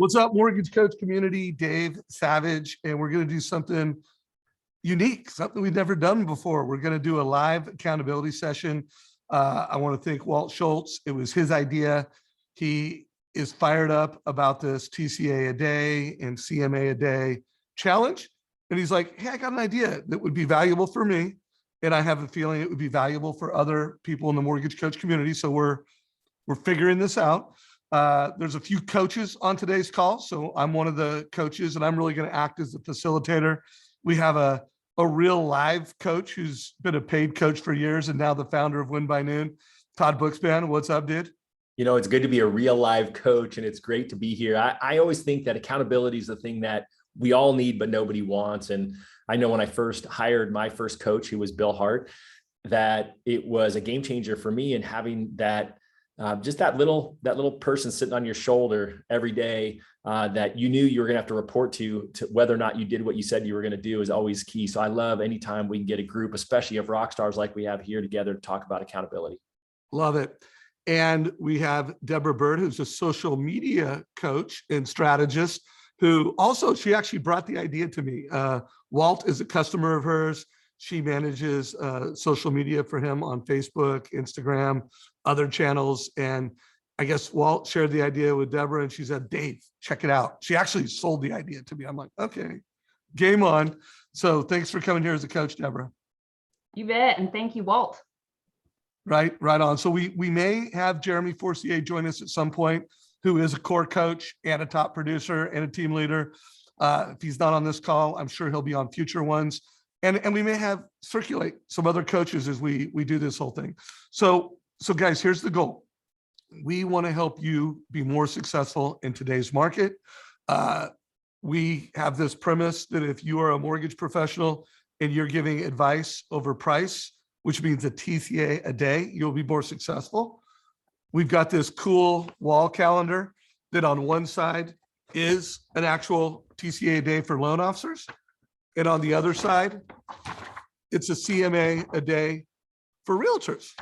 What's up, mortgage coach community? Dave Savage, and we're going to do something unique, something we've never done before. We're going to do a live accountability session. I want to thank Walt Schultz. It was his idea. He is fired up about this TCA a day and CMA a day challenge. And he's like, hey, I got an idea that would be valuable for me. And I have a feeling it would be valuable for other people in the mortgage coach community. So we're figuring this out. There's a few coaches on today's call. So I'm one of the coaches and I'm really going to act as the facilitator. We have a real live coach who's been a paid coach for years and now the founder of Win by Noon, Todd Bookspan. What's up, dude? You know, it's good to be a real live coach and it's great to be here. I always think that accountability is the thing that we all need, but nobody wants. And I know when I first hired my first coach, who was Bill Hart, that it was a game changer for me, and having that just that little person sitting on your shoulder every day that you knew you were going to have to report to whether or not you did what you said you were going to do is always key. So I love anytime we can get a group, especially of rock stars like we have here together, to talk about accountability. Love it. And we have Deborah Bird, who's a social media coach and strategist, who also, she actually brought the idea to me. Walt is a customer of hers. She manages social media for him on Facebook, Instagram, other channels. And I guess Walt shared the idea with Deborah and she said, Dave, check it out. She actually sold the idea to me. I'm like, okay, game on. So thanks for coming here as a coach, Deborah. You bet. And thank you, Walt. Right on. So we may have Jeremy Forcier join us at some point, who is a core coach and a top producer and a team leader. If he's not on this call, I'm sure he'll be on future ones. And we may have circulate some other coaches as we do this whole thing. So guys, here's the goal. We want to help you be more successful in today's market. We have this premise that if you are a mortgage professional and you're giving advice over price, which means a TCA a day, you'll be more successful. We've got this cool wall calendar that on one side is an actual TCA a day for loan officers. And on the other side, it's a CMA a day for realtors.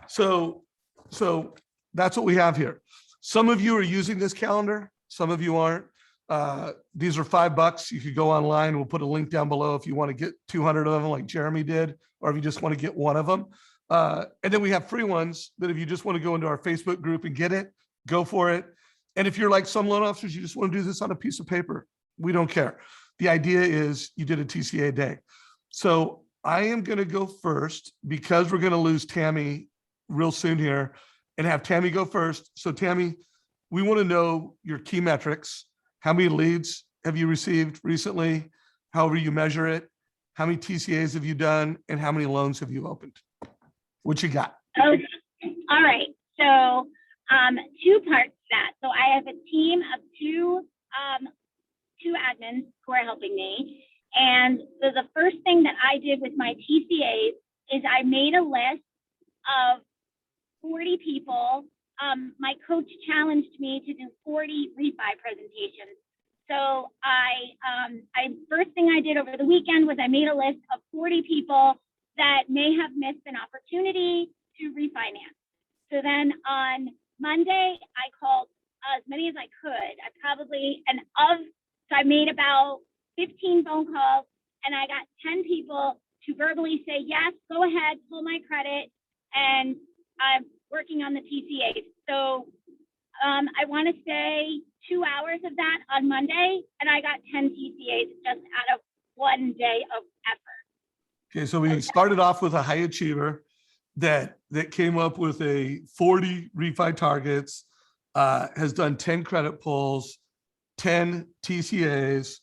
So that's what we have here. Some of you are using this calendar. Some of you aren't. These are $5. You could go online. We'll put a link down below if you want to get 200 of them like Jeremy did, or if you just want to get one of them. And then we have free ones that if you just want to go into our Facebook group and get it, go for it. And if you're like some loan officers, you just want to do this on a piece of paper, we don't care. The idea is you did a TCA a day. So I am going to go first because we're going to lose Tammy real soon here and have Tammy go first. So Tammy, we want to know your key metrics. How many leads have you received recently? However you measure it. How many TCAs have you done? And how many loans have you opened? What you got? Okay. All right. So two parts to that. So I have a team of two admins who are helping me. And so the first thing that I did with my TCAs is I made a list of 40 people. My coach challenged me to do 40 refi presentations. So first thing I did over the weekend was I made a list of 40 people that may have missed an opportunity to refinance. So then on Monday, I called as many as I could. So I made about 15 phone calls and I got 10 people to verbally say, yes, go ahead, pull my credit. And I'm working on the TCAs. So I want to say 2 hours of that on Monday, and I got 10 TCAs just out of 1 day of effort. Okay, so we started off with a high achiever that came up with a 40 refi targets, has done 10 credit pulls, 10 TCAs,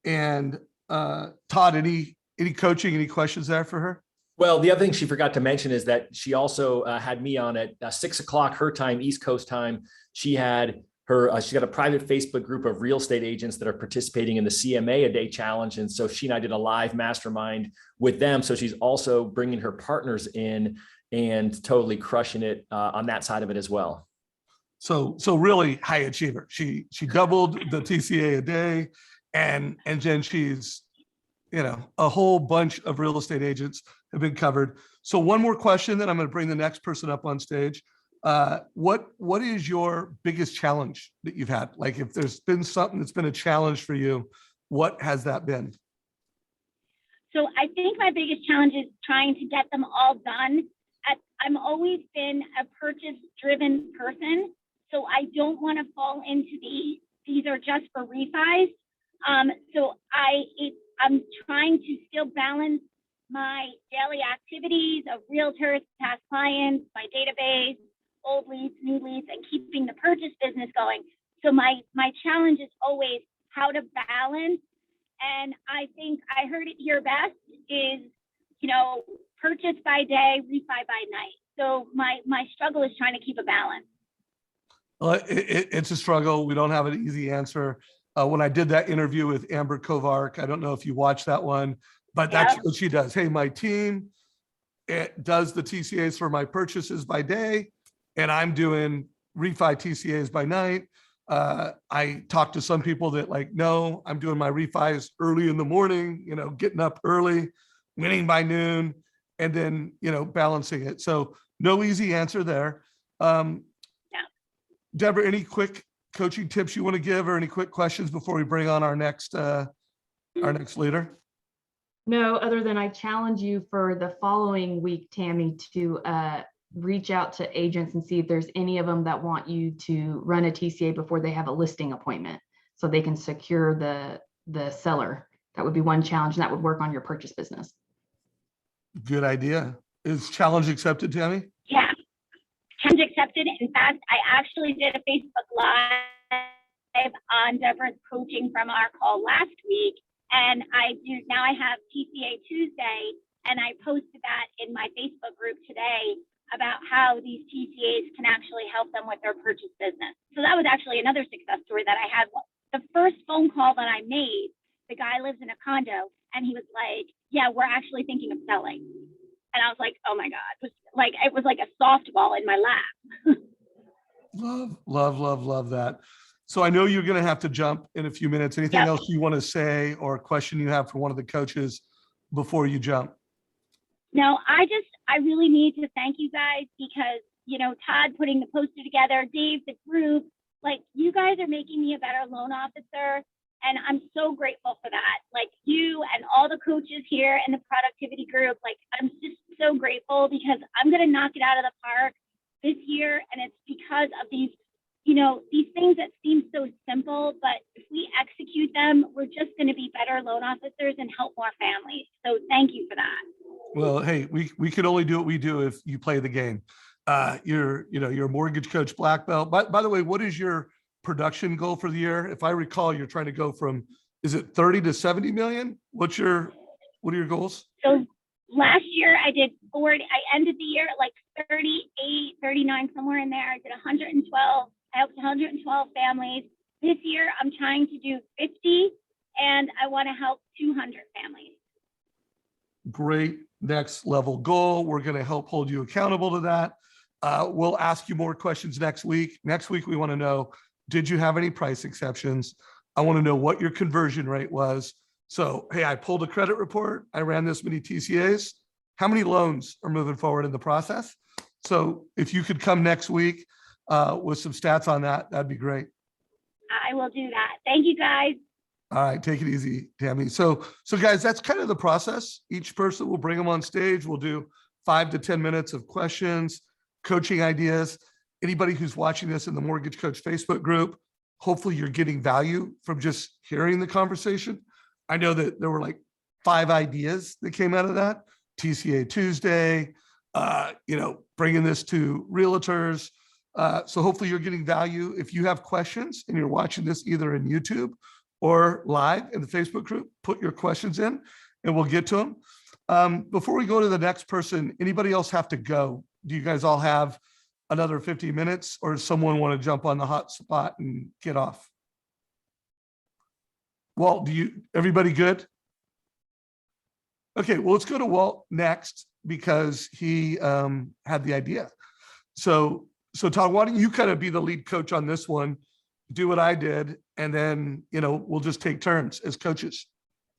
and Todd, any coaching, any questions there for her? Well, the other thing she forgot to mention is that she also had me on at 6 o'clock her time, East Coast time. She had she's got a private Facebook group of real estate agents that are participating in the CMA a day challenge. And so she and I did a live mastermind with them. So she's also bringing her partners in and totally crushing it on that side of it as well. So really high achiever. She doubled the TCA a day, and then she's, a whole bunch of real estate agents have been covered. So one more question, then I'm going to bring the next person up on stage. What is your biggest challenge that you've had? Like if there's been something that's been a challenge for you, what has that been? So I think my biggest challenge is trying to get them all done. I'm always been a purchase-driven person, so I don't want to fall into these are just for refis. So I'm trying to still balance my daily activities of realtors, past clients, my database, old leads, new leads, and keeping the purchase business going. So my challenge is always how to balance. And I think I heard it here best is, purchase by day, refi by night. So my struggle is trying to keep a balance. Well, it's a struggle. We don't have an easy answer. When I did that interview with Amber Kovark, I don't know if you watched that one, but that's what she does. Hey, my team does the TCAs for my purchases by day, and I'm doing refi TCAs by night. I talked to some people that no, I'm doing my refis early in the morning, getting up early, winning by noon, and then, balancing it. So no easy answer there. Deborah, any quick coaching tips you want to give or any quick questions before we bring on our next leader? No, other than I challenge you for the following week, Tammy, to reach out to agents and see if there's any of them that want you to run a TCA before they have a listing appointment so they can secure the seller. That would be one challenge, and that would work on your purchase business. Good idea. Is challenge accepted, Tammy? Yeah, challenge accepted. In fact, I actually did a Facebook Live on Deborah's coaching from our call last week. And now I have TCA Tuesday, and I posted that in my Facebook group today about how these TCAs can actually help them with their purchase business. So that was actually another success story that I had. The first phone call that I made, the guy lives in a condo, and he was like, yeah, we're actually thinking of selling. And I was like, oh my God, it was like a softball in my lap. Love that. So I know you're going to have to jump in a few minutes. Anything else you want to say or a question you have for one of the coaches before you jump? No, I really need to thank you guys because, Todd putting the poster together, Dave, the group, you guys are making me a better loan officer. And I'm so grateful for that. You and all the coaches here in the productivity group, I'm just so grateful because I'm going to knock it out of the park this year. And it's because of these things that seem so simple, but if we execute them, we're just going to be better loan officers and help more families. So thank you for that. Well, hey, we can only do what we do if you play the game. You're a mortgage coach black belt. By the way, what is your production goal for the year? If I recall, you're trying to go from, is it 30 to 70 million? What are your goals? So last year I did 40, I ended the year at 38, 39, somewhere in there. I did 112. I helped 112 families. This year, I'm trying to do 50, and I want to help 200 families. Great next level goal. We're going to help hold you accountable to that. We'll ask you more questions next week. Next week, we want to know, did you have any price exceptions? I want to know what your conversion rate was. So, hey, I pulled a credit report. I ran this many TCAs. How many loans are moving forward in the process? So if you could come next week, with some stats on that, that'd be great. I will do that. Thank you, guys. All right, take it easy, Tammy. So guys, that's kind of the process. Each person will bring them on stage. We'll do 5 to 10 minutes of questions, coaching ideas. Anybody who's watching this in the Mortgage Coach Facebook group, hopefully you're getting value from just hearing the conversation. I know that there were 5 ideas that came out of that. TCA Tuesday, bringing this to realtors. So hopefully you're getting value. If you have questions and you're watching this either in YouTube or live in the Facebook group, put your questions in and we'll get to them. Before we go to the next person, anybody else have to go? Do you guys all have another 15 minutes or does someone want to jump on the hot spot and get off? Walt, everybody good? Okay, well, let's go to Walt next because he had the idea. So Todd, why don't you kind of be the lead coach on this one, do what I did, and then, we'll just take turns as coaches.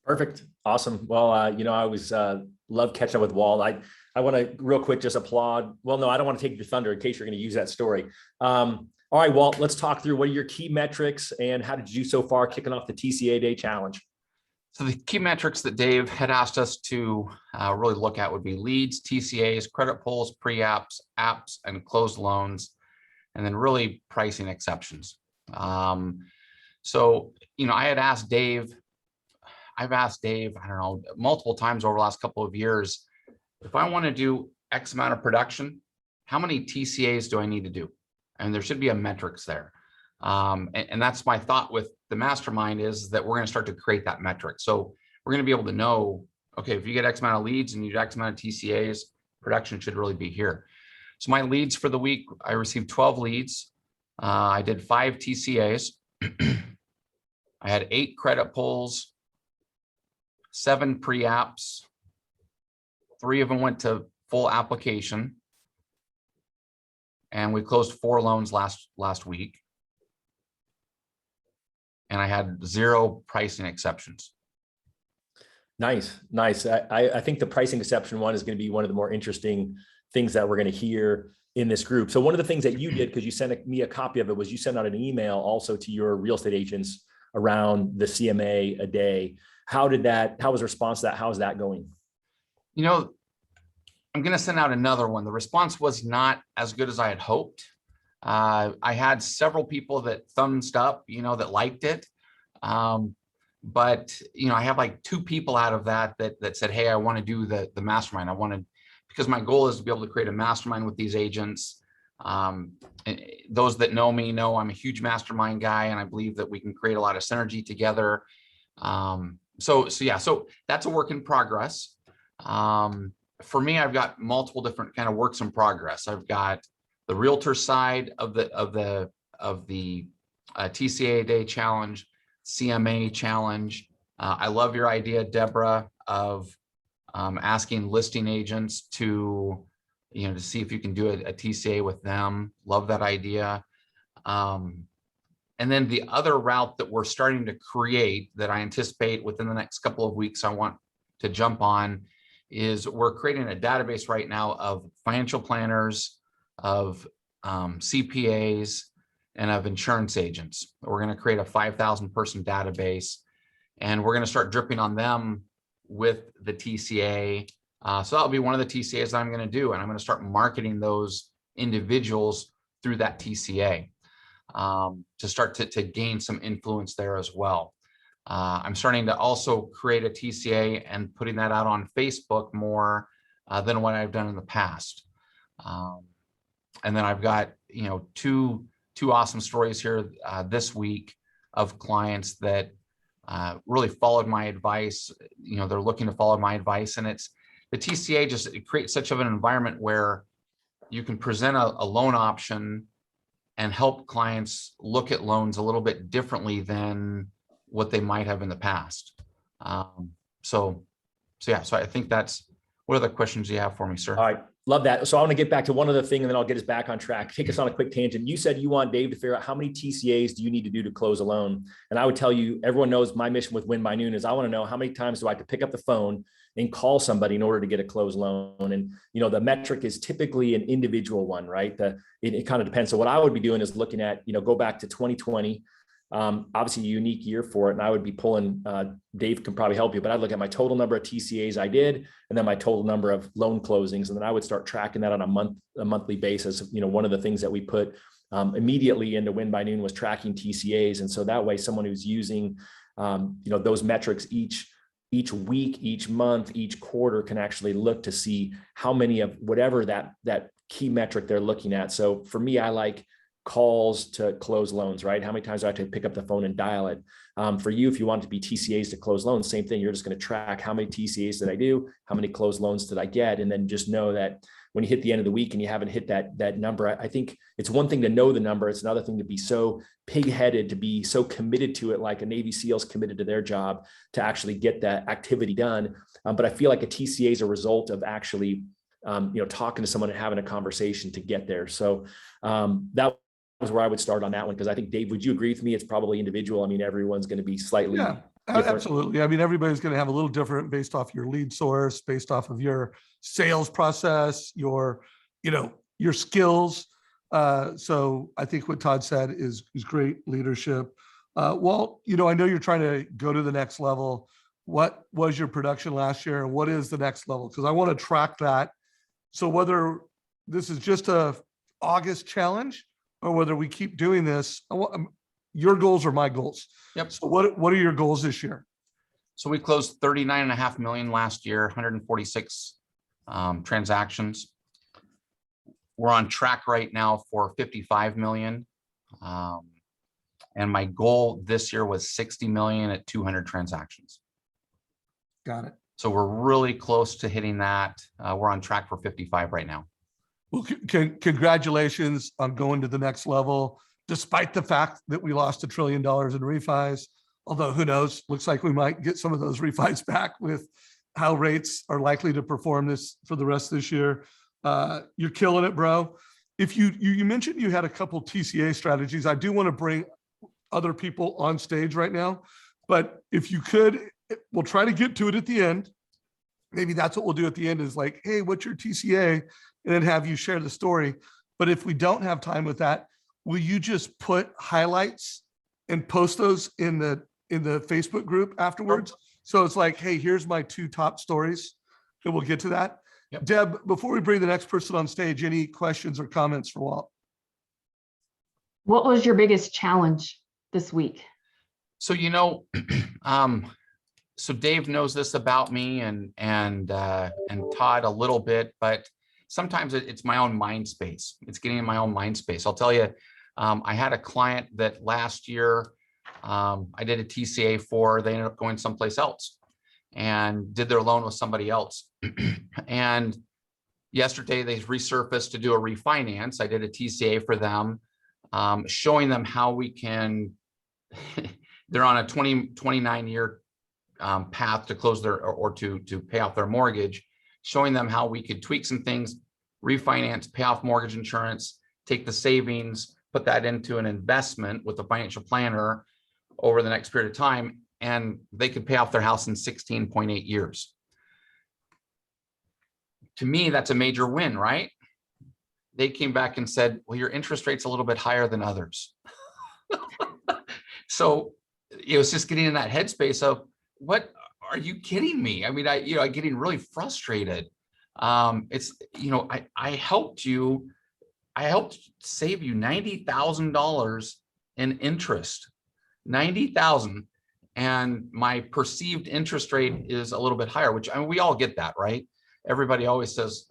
Perfect. Awesome. Well, I always love catching up with Walt. I want to real quick just applaud. Well, no, I don't want to take your thunder in case you're going to use that story. All right, Walt, let's talk through what are your key metrics and how did you do so far kicking off the TCA Day Challenge? So the key metrics that Dave had asked us to really look at would be leads, TCAs, credit pulls, pre-apps, apps, and closed loans, and then really pricing exceptions. So, I had asked Dave, I don't know, multiple times over the last couple of years, if I want to do X amount of production, how many TCAs do I need to do? And there should be a metrics there. And that's my thought with the mastermind is that we're going to start to create that metric. So we're going to be able to know, okay, if you get X amount of leads and you get X amount of TCAs, production should really be here. So my leads for the week, I received 12 leads. I did 5 TCAs. I had 8 credit pulls, 7 pre-apps. 3 of them went to full application. And we closed 4 loans last week. And I had 0 pricing exceptions. Nice. I think the pricing exception one is going to be one of the more interesting things that we're going to hear in this group. So one of the things that you did, because you sent me a copy of it, was you sent out an email also to your real estate agents around the CMA a day. How was the response to that? How's that going? I'm going to send out another one. The response was not as good as I had hoped. I had several people that thumbs up, that liked it. But, I have like 2 people out of that said, hey, I want to do the mastermind. Because my goal is to be able to create a mastermind with these agents. Those that know me know I'm a huge mastermind guy, and I believe that we can create a lot of synergy together. So that's a work in progress. For me, I've got multiple different kind of works in progress. I've got the realtor side of the TCA Day Challenge, CMA Challenge. I love your idea, Deborah, of asking listing agents to see if you can do a TCA with them. Love that idea. And then the other route that we're starting to create that I anticipate within the next couple of weeks I want to jump on is we're creating a database right now of financial planners, of CPAs, and of insurance agents. We're going to create a 5,000 person database, and we're going to start dripping on them with the TCA. So that'll be one of the TCAs that I'm going to do, and I'm going to start marketing those individuals through that TCA to start to gain some influence there as well. I'm starting to also create a TCA and putting that out on Facebook more than what I've done in the past. And then I've got, two awesome stories here this week of clients that really followed my advice. They're looking to follow my advice, and it's the TCA it creates such of an environment where you can present a loan option and help clients look at loans a little bit differently than what they might have in the past. So I think what other questions do you have for me, sir? All right. Love that. So I want to get back to one other thing and then I'll get us back on track. Take us on a quick tangent. You said you want Dave to figure out how many TCAs do you need to do to close a loan? And I would tell you, everyone knows my mission with Win by Noon is I want to know how many times do I have to pick up the phone and call somebody in order to get a closed loan. And, the metric is typically an individual one, right? It kind of depends. So what I would be doing is looking at, go back to 2020, obviously a unique year for it. And I would be pulling, Dave can probably help you, but I'd look at my total number of TCAs I did, and then my total number of loan closings. And then I would start tracking that on a monthly basis. One of the things that we put immediately into Win by Noon was tracking TCAs. And so that way someone who's using, those metrics each week, each month, each quarter can actually look to see how many of whatever that key metric they're looking at. So for me, I like calls to close loans, right? How many times do I have to pick up the phone and dial it? For you, if you want it to be TCAs to close loans, same thing. You're just going to track how many TCAs did I do? How many closed loans did I get? And then just know that when you hit the end of the week and you haven't hit that number, I think it's one thing to know the number. It's another thing to be so pig-headed, to be so committed to it, like a Navy SEAL's committed to their job to actually get that activity done. But I feel like a TCA is a result of actually, talking to someone and having a conversation to get there. So that was where I would start on that one, because I think, Dave, would you agree with me? It's probably individual. I mean, everyone's going to be slightly Yes, sir. Absolutely. I mean, everybody's going to have a little different based off your lead source, based off of your sales process, your skills. So I think what Todd said is great leadership. Walt, I know you're trying to go to the next level. What was your production last year and what is the next level? Because I want to track that. So whether this is just a August challenge or whether we keep doing this, your goals are my goals. Yep. So what are your goals this year? So we closed 39.5 million last year, 146 transactions. We're on track right now for 55 million. And my goal this year was 60 million at 200 transactions. Got it. So we're really close to hitting that. We're on track for 55 right now. Well, congratulations on going to the next level, despite the fact that we lost $1 trillion in refis. Although who knows, looks like we might get some of those refis back with how rates are likely to perform this for the rest of this year. You're killing it, bro. If you mentioned you had a couple TCA strategies, I do want to bring other people on stage right now, but if you could, we'll try to get to it at the end. Maybe that's what we'll do at the end is like, hey, what's your TCA? And then have you share the story. But if we don't have time with that, will you just put highlights and post those in the Facebook group afterwards? So it's like, hey, here's my 2 top stories, and we'll get to that. Yep. Deb, before we bring the next person on stage, any questions or comments for Walt? What was your biggest challenge this week? So, so Dave knows this about me and Todd a little bit, but sometimes it's my own mind space. It's getting in my own mind space. I'll tell you, I had a client that last year I did a TCA for, they ended up going someplace else and did their loan with somebody else. And yesterday they resurfaced to do a refinance. I did a TCA for them, showing them how we can, they're on a 29-year path to close their or to pay off their mortgage, showing them how we could tweak some things, refinance, pay off mortgage insurance, take the savings, put that into an investment with a financial planner over the next period of time, and they could pay off their house in 16.8 years. To me, that's a major win, right? They came back and said, well, your interest rate's a little bit higher than others. So it was just getting in that headspace of, what are you kidding me? I mean, I'm getting really frustrated. It's, I helped save you $90,000 in interest, 90,000. And my perceived interest rate is a little bit higher, which we all get that, right? Everybody always says,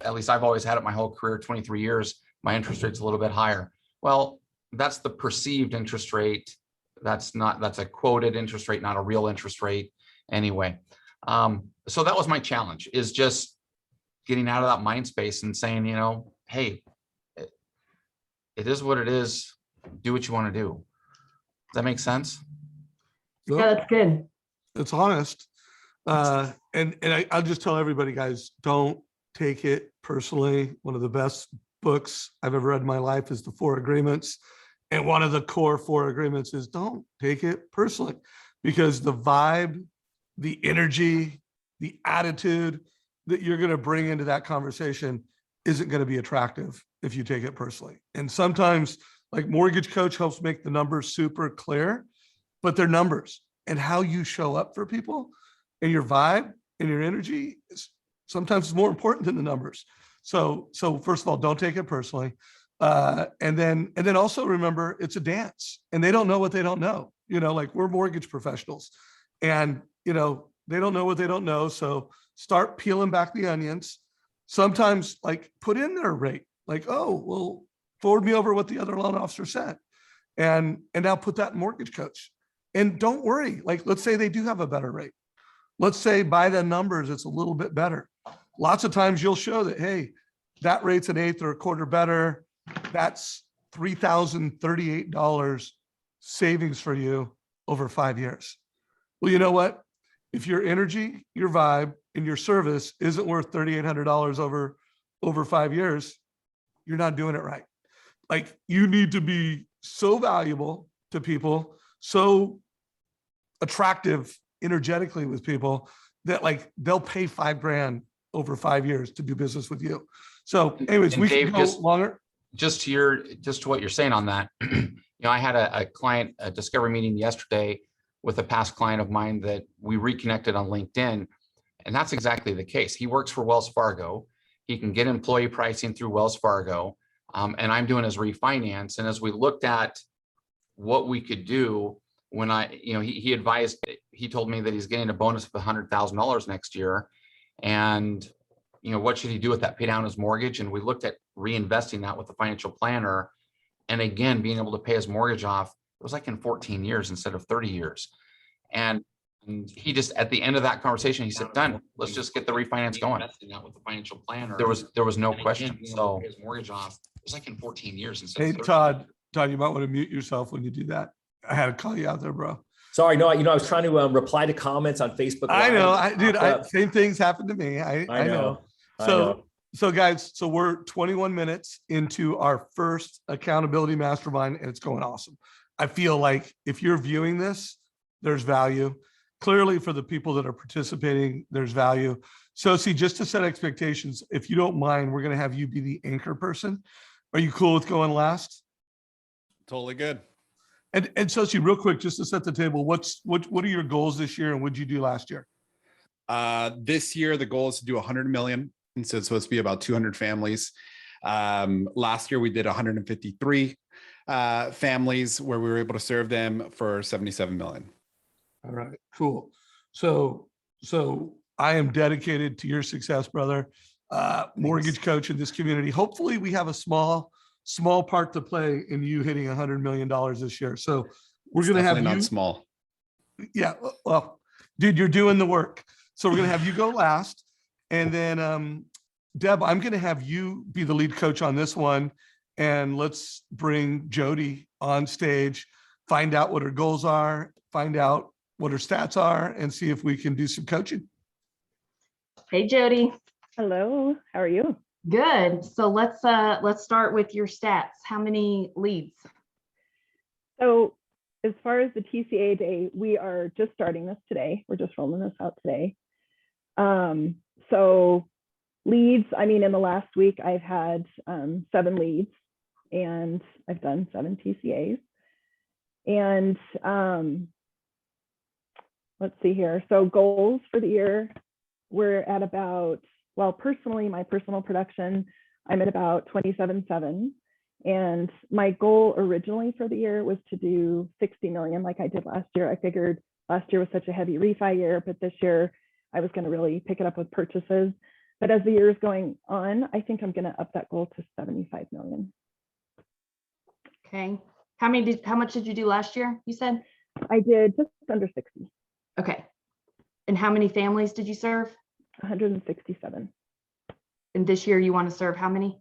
at least I've always had it my whole career, 23 years, my interest rate's a little bit higher. Well, that's the perceived interest rate. That's a quoted interest rate, not a real interest rate anyway. So that was my challenge, is just getting out of that mind space and saying, hey, it is what it is. Do what you want to do. Does that make sense? Yeah, that's good. It's honest. And I'll just tell everybody, guys, don't take it personally. One of the best books I've ever read in my life is The 4 Agreements. And one of the core 4 agreements is don't take it personally, because the vibe, the energy, the attitude that you're going to bring into that conversation isn't going to be attractive if you take it personally. And sometimes, like, Mortgage Coach helps make the numbers super clear, but they're numbers, and how you show up for people and your vibe and your energy is sometimes more important than the numbers. So first of all, don't take it personally. And then also remember, it's a dance, and they don't know what they don't know. Like, we're mortgage professionals, and they don't know what they don't know. So start peeling back the onions. Sometimes, like, put in their rate, like, oh, well, forward me over what the other loan officer said, and now put that in Mortgage Coach. And don't worry, like, let's say they do have a better rate. Let's say by the numbers, it's a little bit better. Lots of times you'll show that, hey, that rate's 1/8 or 1/4 better. That's $3,038 savings for you over 5 years. Well, you know what? If your energy, your vibe, and your service isn't worth $3,800 over 5 years, you're not doing it right. Like, you need to be so valuable to people, so attractive energetically with people that like they'll pay $5,000 over 5 years to do business with you. So anyways, And we Dave, can go just- longer. Just to what you're saying on that, I had a discovery meeting yesterday with a past client of mine that we reconnected on LinkedIn. And that's exactly the case. He works for Wells Fargo. He can get employee pricing through Wells Fargo. And I'm doing his refinance. And as we looked at what we could do, when he advised, he told me that he's getting a bonus of $100,000 next year. And, what should he do with that? Pay down his mortgage. And we looked at reinvesting that with a financial planner. And again, being able to pay his mortgage off, it was like in 14 years instead of 30 years. And he just, at the end of that conversation, he said, done, let's just get the refinance going. With the financial planner. There was no question. So his mortgage off, it was like in 14 years instead Hey, of 30. Todd, you might want to mute yourself when you do that. I had to call you out there, bro. Sorry, no, I was trying to reply to comments on Facebook. I know, Live. same things happened to me. I know. So guys, we're 21 minutes into our first accountability mastermind and it's going awesome. I feel like if you're viewing this, there's value. Clearly for the people that are participating, there's value. So see, just to set expectations, if you don't mind, we're going to have you be the anchor person. Are you cool with going last? Totally good. And so see, real quick, just to set the table, what are your goals this year and what did you do last year? This year, the goal is to do 100 million. And so it's supposed to be about 200 families. Last year, we did 153 families where we were able to serve them for 77 million. All right, cool. So I am dedicated to your success, brother. Mortgage coach in this community. Hopefully we have a small part to play in you hitting $100 million this year. So we're going to have you. Not small. Yeah. Well, dude, you're doing the work. So we're going to have you go last. And then Deb, I'm going to have you be the lead coach on this one. And let's bring Jody on stage, find out what her goals are, find out what her stats are, and see if we can do some coaching. Hey, Jody. Hello, how are you? Good. So let's start with your stats. How many leads? So as far as the TCA day, we are just starting this today. We're just rolling this out today. So leads, in the last week, I've had 7 leads and I've done 7 TCAs. And let's see here. So goals for the year, we're at about, personally, my personal production, I'm at about 27.7. And my goal originally for the year was to do 60 million like I did last year. I figured last year was such a heavy refi year, but this year I was going to really pick it up with purchases. But as the year is going on, I think I'm going to up that goal to 75 million. Okay. How much did you do last year? You said? I did just under 60. Okay. And how many families did you serve? 167. And this year you want to serve how many?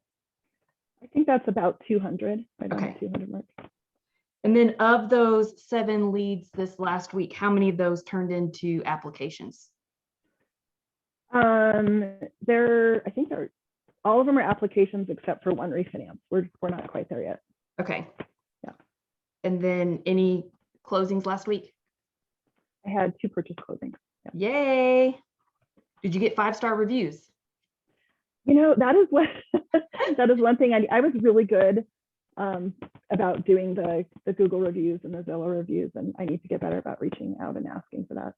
I think that's about 200. Right on Okay. the 200 mark. And then of those 7 leads this last week, how many of those turned into applications? I think all of them are applications except for one refinance. We're not quite there yet. Okay. Yeah. And then any closings last week? I had 2 purchase closings. Yeah. Yay. Did you get 5-star reviews? That is what that is one thing I was really good about doing the Google reviews and the Zillow reviews, and I need to get better about reaching out and asking for that.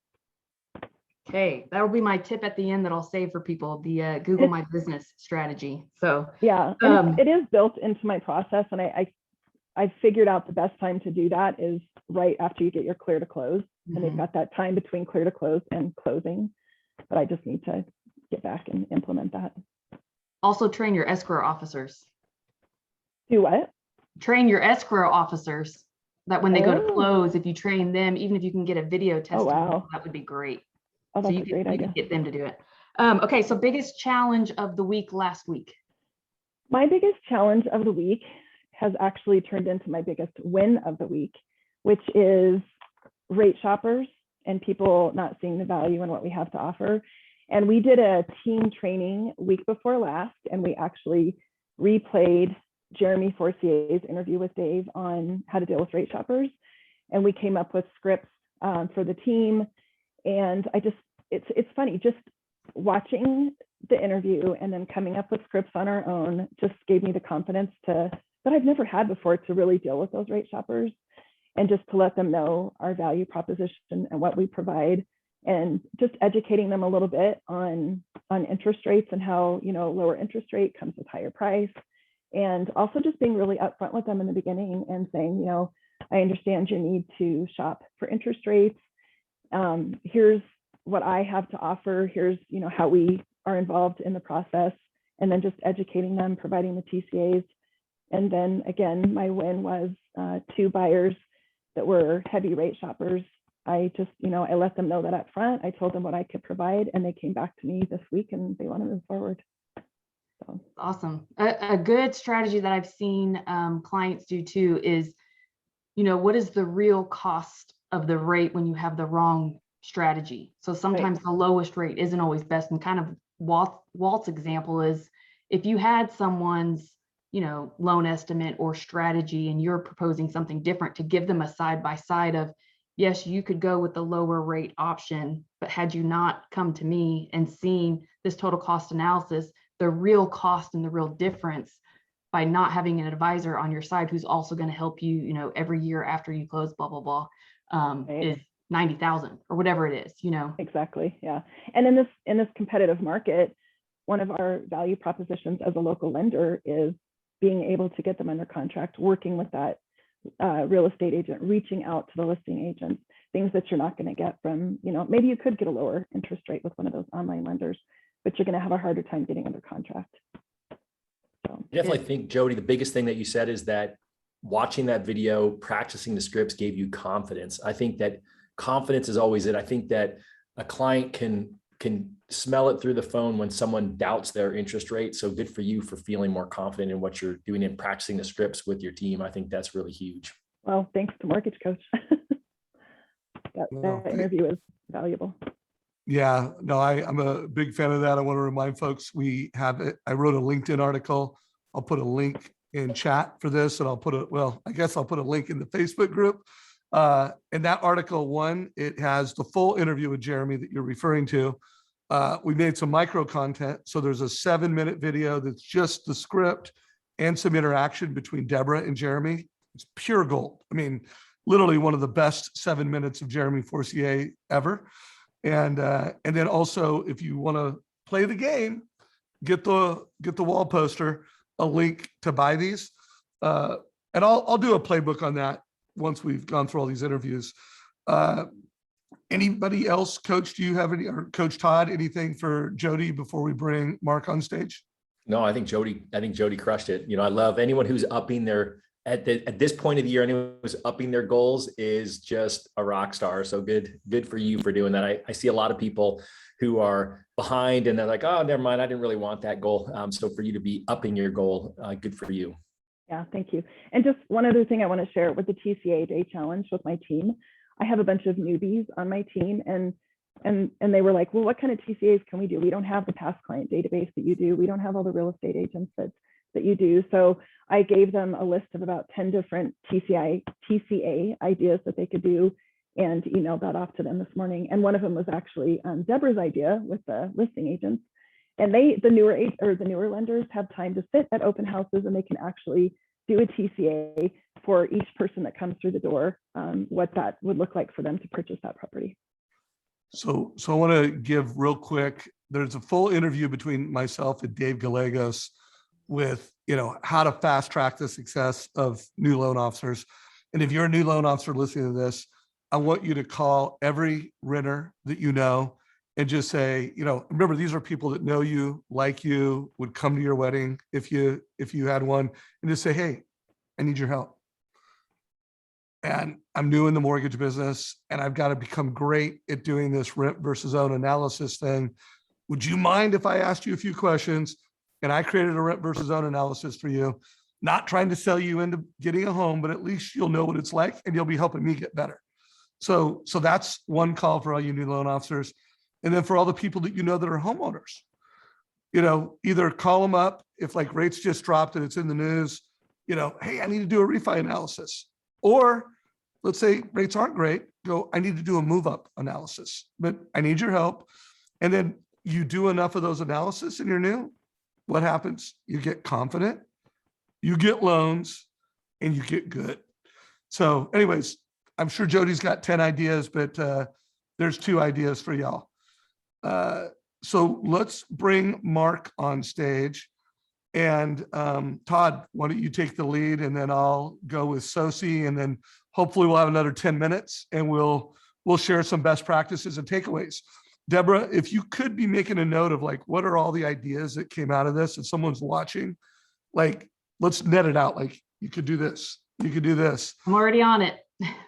Okay, that will be my tip at the end that I'll save for people, the Google My Business strategy. So yeah, it is built into my process, and I figured out the best time to do that is right after you get your clear to close, and they've got that time between clear to close and closing, but I just need to get back and implement that. Also train your escrow officers. Do what? Train your escrow officers that when they go to close, if you train them, even if you can get a video testimony, wow. that would be great. Oh, that's So a great idea. can get them to do it. Okay, so biggest challenge of the week last week. My biggest challenge of the week has actually turned into my biggest win of the week, which is rate shoppers and people not seeing the value in what we have to offer. And we did a team training week before last, and we actually replayed Jeremy Forcier's interview with Dave on how to deal with rate shoppers. And we came up with scripts for the team. And it's funny, just watching the interview and then coming up with scripts on our own just gave me the confidence that I've never had before to really deal with those rate shoppers and just to let them know our value proposition and what we provide, and just educating them a little bit on interest rates and how, lower interest rate comes with higher price. And also just being really upfront with them in the beginning and saying, I understand your need to shop for interest rates. Here's what I have to offer. Here's, how we are involved in the process, and then just educating them, providing the TCAs. And then again, my win was 2 buyers that were heavy rate shoppers. I just, I let them know that up front. I told them what I could provide, and they came back to me this week and they want to move forward. So awesome. A good strategy that I've seen clients do too is, what is the real cost of the rate when you have the wrong strategy? So sometimes the lowest rate isn't always best. And kind of Walt's example is, if you had someone's, loan estimate or strategy and you're proposing something different, to give them a side by side of, yes, you could go with the lower rate option, but had you not come to me and seen this total cost analysis, the real cost and the real difference by not having an advisor on your side who's also going to help you, every year after you close, blah, blah, blah, is 90,000 or whatever it is, Exactly. Yeah. And in this competitive market, one of our value propositions as a local lender is being able to get them under contract, working with that real estate agent, reaching out to the listing agents, things that you're not going to get from, maybe you could get a lower interest rate with one of those online lenders, but you're going to have a harder time getting under contract. So I definitely think, Jody, the biggest thing that you said is that watching that video, practicing the scripts gave you confidence. I think that confidence is always it. I think that a client can smell it through the phone when someone doubts their interest rate. So good for you for feeling more confident in what you're doing and practicing the scripts with your team. I think that's really huge. Well, thanks to Mortgage Coach. that interview is valuable. Yeah, no, I'm a big fan of that. I want to remind folks, I wrote a LinkedIn article. I'll put a link in chat for this, and I'll put a link in the Facebook group. In that article, it has the full interview with Jeremy that you're referring to. We made some micro content. So there's a 7-minute video that's just the script and some interaction between Deborah and Jeremy. It's pure gold. I mean, literally one of the best 7 minutes of Jeremy Forcier ever. And then also, if you want to play the game, get the wall poster, a link to buy these. And I'll do a playbook on that once we've gone through all these interviews. Anybody else, Coach, do you have any, or Coach Todd, anything for Jody before we bring Mark on stage? No, I think Jody crushed it. I love anyone who's upping their, at this point of the year, anyone who's upping their goals is just a rock star. So good for you for doing that. I see a lot of people who are behind and they're like, oh, never mind, I didn't really want that goal. So for you to be upping your goal, good for you. Yeah, thank you. And just one other thing I want to share with the TCA Day Challenge with my team. I have a bunch of newbies on my team, and they were like, well, what kind of TCAs can we do? We don't have the past client database that you do. We don't have all the real estate agents that you do. So I gave them a list of about 10 different TCA ideas that they could do, and emailed that off to them this morning. And one of them was actually Deborah's idea with the listing agents. And the newer lenders have time to sit at open houses, and they can actually do a TCA for each person that comes through the door, what that would look like for them to purchase that property. So I want to give real quick, there's a full interview between myself and Dave Gallegos with, how to fast track the success of new loan officers. And if you're a new loan officer listening to this, I want you to call every renter that you know and just say, remember, these are people that know you, like you, would come to your wedding if you had one, and just say, hey, I need your help. And I'm new in the mortgage business, and I've got to become great at doing this rent versus own analysis thing. Would you mind if I asked you a few questions and I created a rent versus own analysis for you? Not trying to sell you into getting a home, but at least you'll know what it's like and you'll be helping me get better. So that's one call for all you new loan officers. And then for all the people that that are homeowners, either call them up if like rates just dropped and it's in the news, hey, I need to do a refi analysis. Or let's say rates aren't great, go, I need to do a move up analysis, but I need your help. And then you do enough of those analysis and you're new. What happens? You get confident, you get loans, and you get good. So anyways, I'm sure Jody's got 10 ideas, but there's 2 ideas for y'all. So let's bring Mark on stage. And Todd, why don't you take the lead, and then I'll go with Sosi, and then hopefully we'll have another 10 minutes and we'll share some best practices and takeaways. Deborah, if you could be making a note of like, what are all the ideas that came out of this? If someone's watching, like, let's net it out. Like, you could do this, you could do this. I'm already on it.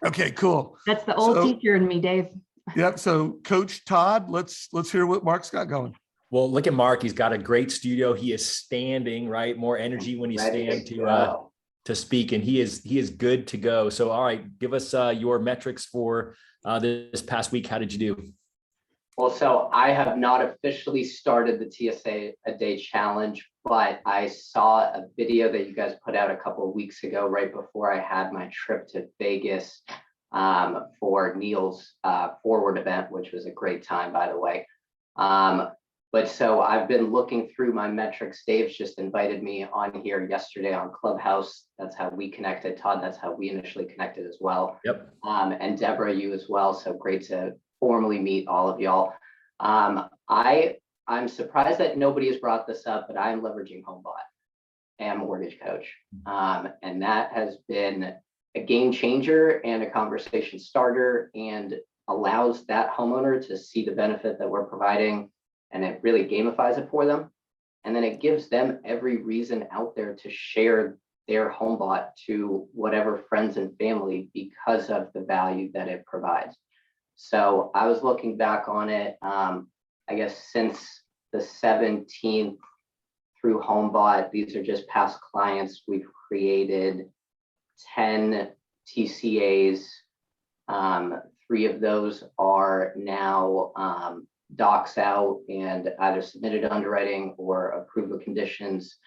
Okay, cool. That's the old teacher in me, Dave. Yep. So Coach Todd, let's hear what Mark's got going. Well, look at Mark. He's got a great studio. He is standing, right? More energy when you stand to speak, and he is good to go. So, all right, give us your metrics for this past week. How did you do? Well, so I have not officially started the TSA a day challenge, but I saw a video that you guys put out a couple of weeks ago, right before I had my trip to Vegas for Neil's forward event, which was a great time, by the way. But so I've been looking through my metrics. Dave's just invited me on here yesterday on Clubhouse. That's how we connected. Todd, that's how we initially connected as well. Yep. And Deborah, you as well. So great to formally meet all of y'all. I'm surprised that nobody has brought this up, but I'm leveraging homebot and mortgage coach. And that has been a game changer and a conversation starter, and allows that homeowner to see the benefit that we're providing, and it really gamifies it for them. And then it gives them every reason out there to share their homebot to whatever friends and family because of the value that it provides. So I was looking back on it, I guess since the 17th through homebot, these are just past clients. We've created 10 TCAs. 3 of those are now docs out and either submitted to underwriting or approved with conditions.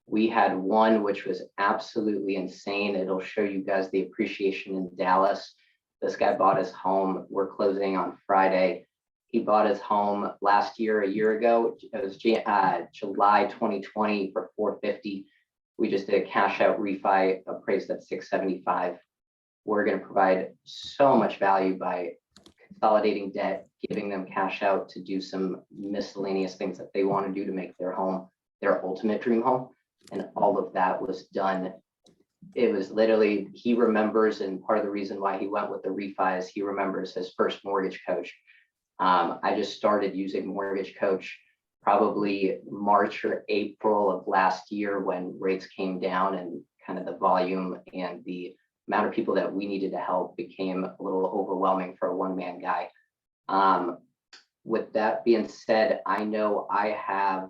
We had one which was absolutely insane. It'll show you guys the appreciation in Dallas. This guy bought his home. We're closing on Friday. He bought his home last year, a year ago. It was July 2020 for $450. We just did a cash out refi, appraised at $675. We're going to provide so much value by consolidating debt, giving them cash out to do some miscellaneous things that they want to do to make their home their ultimate dream home. And all of that was done. It was literally, he remembers, and part of the reason why he went with the refi is he remembers his first mortgage coach. I just started using mortgage coach probably March or April of last year when rates came down and kind of the volume and the amount of people that we needed to help became a little overwhelming for a one-man guy. With that being said, I know I have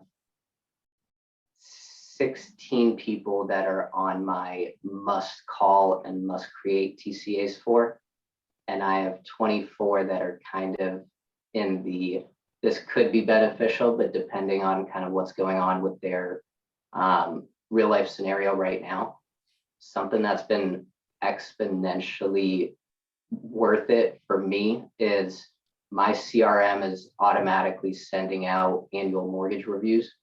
16 people that are on my must call and must create TCAs for, and I have 24 that are kind of in the, this could be beneficial, but depending on kind of what's going on with their real life scenario right now. Something that's been exponentially worth it for me is my CRM is automatically sending out annual mortgage reviews,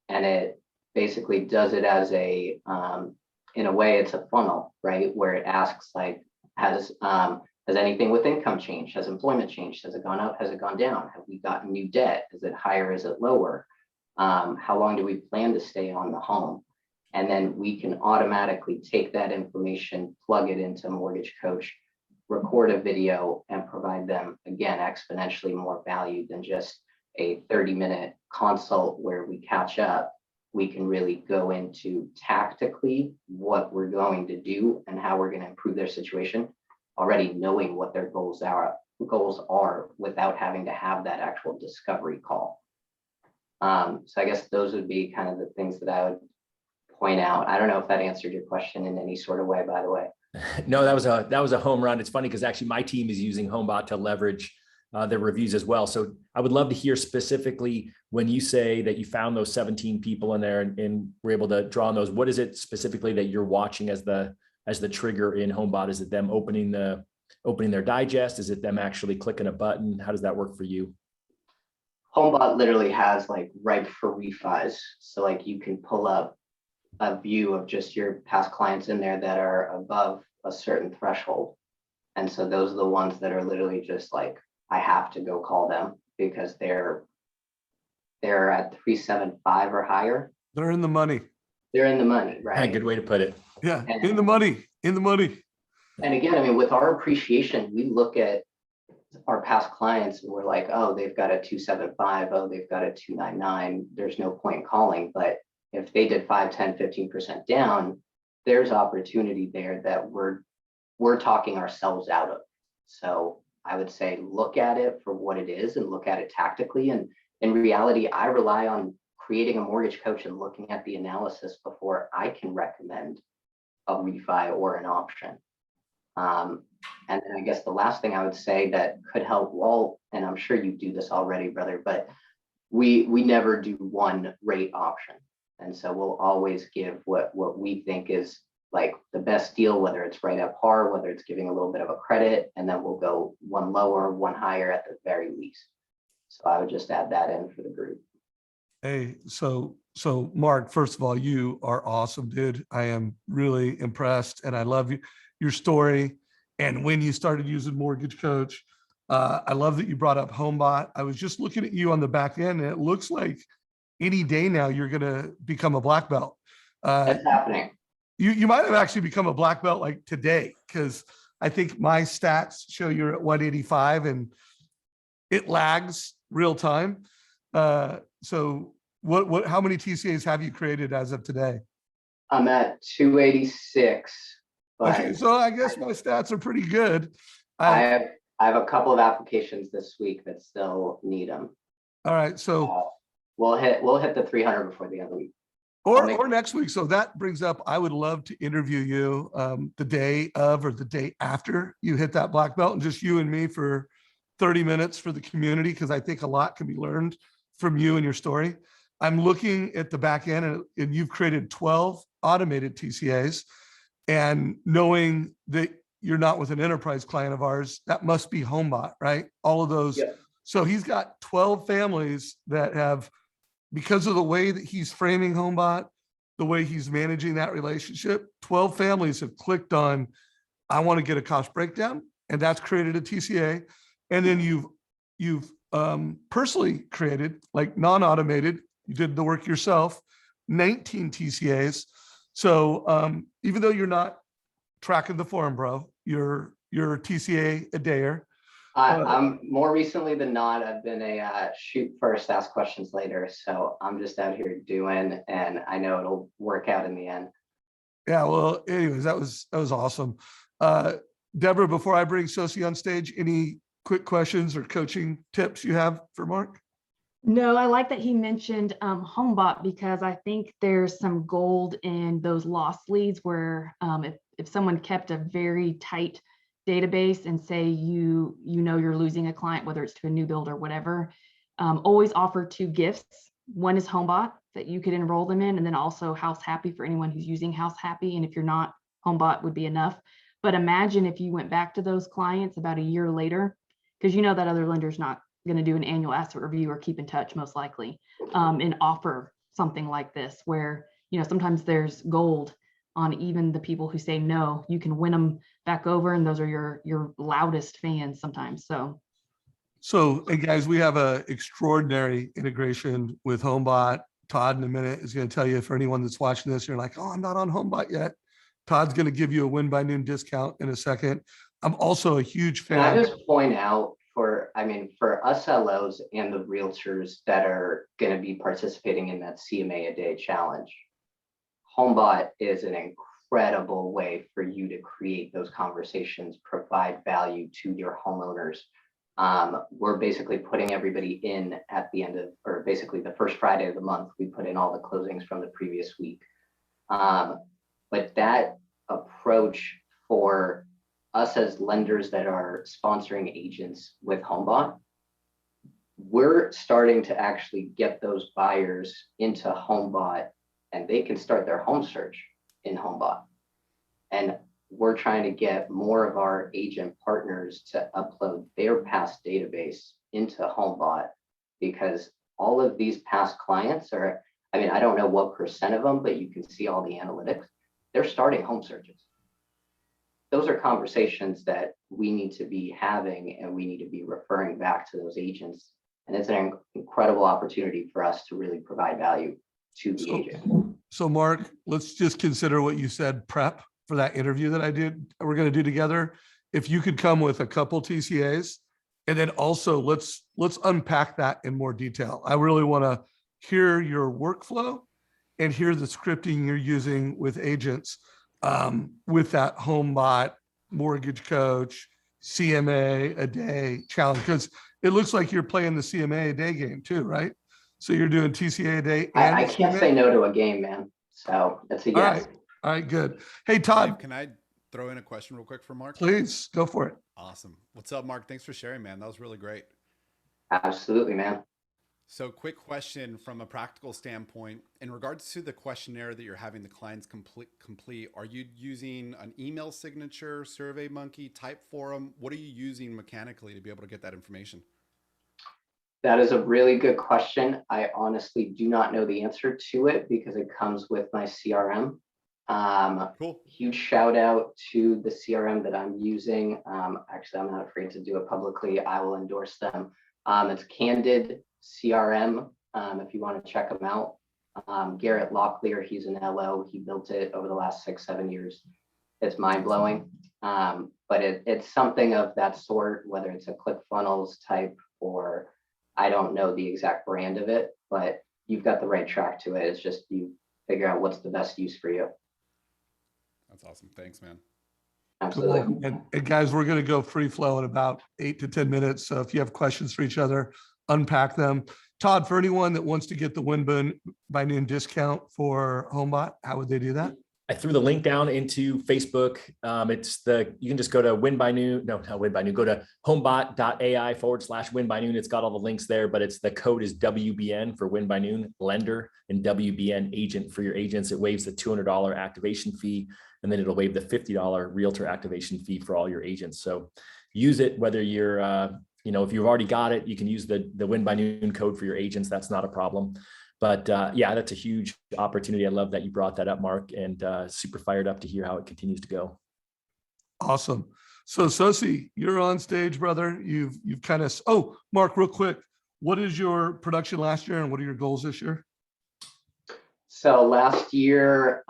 and it basically does it as a in a way it's a funnel, right, where it asks like, has anything with income changed? Has employment changed? Has it gone up? Has it gone down? Have we gotten new debt? Is it higher? Is it lower? How long do we plan to stay on the home? And then we can automatically take that information, plug it into Mortgage Coach, record a video, and provide them, again, exponentially more value than just a 30-minute consult where we catch up. We can really go into tactically what we're going to do and how we're going to improve their situation, already knowing what their goals are without having to have that actual discovery call. So I guess those would be kind of the things that I would point out. I don't know if that answered your question in any sort of way, by the way. No, that was a home run. It's funny because actually my team is using homebot to leverage their reviews as well. So I would love to hear specifically when you say that you found those 17 people in there and were able to draw on those, what is it specifically that you're watching as the as the trigger in homebot? Is it them opening their digest? Is it them actually clicking a button? How does that work for you? HomeBot literally has like ripe for refis. So like you can pull up a view of just your past clients in there that are above a certain threshold. And so those are the ones that are literally just like, I have to go call them because they're at 375 or higher. They're in the money. They're in the money, right? Good way to put it. Yeah, in the money, in the money. And again, I mean, with our appreciation, we look at our past clients and we're like, oh, they've got a 275, oh, they've got a 299. There's no point in calling. But if they did 5, 10, 15% down, there's opportunity there that we're talking ourselves out of. So I would say look at it for what it is and look at it tactically. And in reality, I rely on creating a mortgage coach and looking at the analysis before I can recommend a refi or an option. And then I guess the last thing I would say that could help Walt, and I'm sure you do this already, brother, but we never do one rate option. And so we'll always give what we think is like the best deal, whether it's right at par, whether it's giving a little bit of a credit, and then we'll go one lower, one higher at the very least. So I would just add that in for the group. Hey, so Mark, first of all, you are awesome, dude. I am really impressed and I love your story. And when you started using Mortgage Coach, I love that you brought up HomeBot. I was just looking at you on the back end and it looks like any day now you're going to become a black belt. That's happening. You might have actually become a black belt like today, because I think my stats show you're at 185 and it lags real time. So how many TCAs have you created as of today? I'm at 286. But Okay, so I guess my stats are pretty good. I have a couple of applications this week that still need them. All right, so we'll hit the 300 before the end of the week. or next week. So that brings up, I would love to interview you the day of or the day after you hit that black belt, and just you and me for 30 minutes for the community, because I think a lot can be learned from you and your story. I'm looking at the back end and you've created 12 automated TCAs, and knowing that you're not with an enterprise client of ours, that must be HomeBot, right? All of those. Yeah. So he's got 12 families that have, because of the way that he's framing HomeBot, the way he's managing that relationship, 12 families have clicked on, I want to get a cost breakdown, and that's created a TCA. And then you've personally created, like non-automated, you did the work yourself, 19 TCAs. So even though you're not tracking the form, bro, you're a TCA a dayer. I'm more recently than not, I've been a shoot first, ask questions later. So I'm just out here doing, and I know it'll work out in the end. Yeah, well, anyways, that was awesome. Deborah, before I bring Sosie on stage, any quick questions or coaching tips you have for Mark? No, I like that he mentioned HomeBot, because I think there's some gold in those lost leads where if someone kept a very tight database and say you know you're losing a client, whether it's to a new build or whatever, always offer 2 gifts. One is HomeBot that you could enroll them in, and then also House Happy for anyone who's using House Happy. And if you're not, HomeBot would be enough. But imagine if you went back to those clients about a year later, because you know that other lender's not going to do an annual asset review or keep in touch most likely, and offer something like this where, sometimes there's gold on even the people who say no. You can win them back over, and those are your loudest fans sometimes. So hey guys, we have a extraordinary integration with HomeBot. Todd in a minute is going to tell you, for anyone that's watching this, you're like, oh, I'm not on HomeBot yet. Todd's going to give you a win by noon discount in a second. I'm also a huge fan. Can I just point out for us LOs and the realtors that are going to be participating in that CMA a day challenge, HomeBot is an incredible way for you to create those conversations, provide value to your homeowners. We're basically putting everybody in at the end of, or basically the first Friday of the month, we put in all the closings from the previous week. But that approach for us as lenders that are sponsoring agents with HomeBot, we're starting to actually get those buyers into HomeBot, and they can start their home search in HomeBot. And we're trying to get more of our agent partners to upload their past database into homebot, because all of these past clients are, I mean, I don't know what percent of them, but you can see all the analytics. They're starting home searches. Those are conversations that we need to be having, and we need to be referring back to those agents. And it's an incredible opportunity for us to really provide value to the agent. So Mark, let's just consider what you said, prep for that interview that we're going to do together. If you could come with a couple TCAs, and then also let's unpack that in more detail. I really want to hear your workflow and hear the scripting you're using with agents, with that homebot, mortgage coach, CMA a day challenge, because it looks like you're playing the CMA a day game too, right? So you're doing TCA a day. And I can't say no to a game, man. So that's a yes. All right, good. Hey, Todd. Dave, can I throw in a question real quick for Mark? Please go for it. Awesome. What's up, Mark? Thanks for sharing, man. That was really great. Absolutely, man. So quick question from a practical standpoint, in regards to the questionnaire that you're having the clients complete, are you using an email signature, SurveyMonkey, Typeform? What are you using mechanically to be able to get that information? That is a really good question. I honestly do not know the answer to it because it comes with my CRM. Cool. Huge shout out to the CRM that I'm using. Actually, I'm not afraid to do it publicly. I will endorse them. It's Candid CRM. If you want to check them out. Garrett Locklear, he's an LO. He built it over the last 6-7 years. It's mind blowing. But it's something of that sort, whether it's a ClickFunnels type or I don't know the exact brand of it, but you've got the right track to it. It's just you figure out what's the best use for you. That's awesome. Thanks, man. Absolutely. Cool. And guys, we're going to go free flow in about 8 to 10 minutes. So if you have questions for each other, unpack them. Todd, for anyone that wants to get the Win by Noon discount for homebot, how would they do that? I threw the link down into Facebook. You can just go to Win by Noon. No, not Win by Noon. Go to homebot.ai/Win by Noon. It's got all the links there, but the code is WBN for Win by Noon lender and WBN agent for your agents. It waives the $200 activation fee, and then it'll waive the $50 realtor activation fee for all your agents. So use it, whether you're, if you've already got it, you can use the Win by Noon code for your agents. That's not a problem. But yeah, that's a huge opportunity. I love that you brought that up, Mark, and super fired up to hear how it continues to go. Awesome. So Sosi, you're on stage, brother. You've kind of, Mark, real quick, what is your production last year and what are your goals this year? So last year,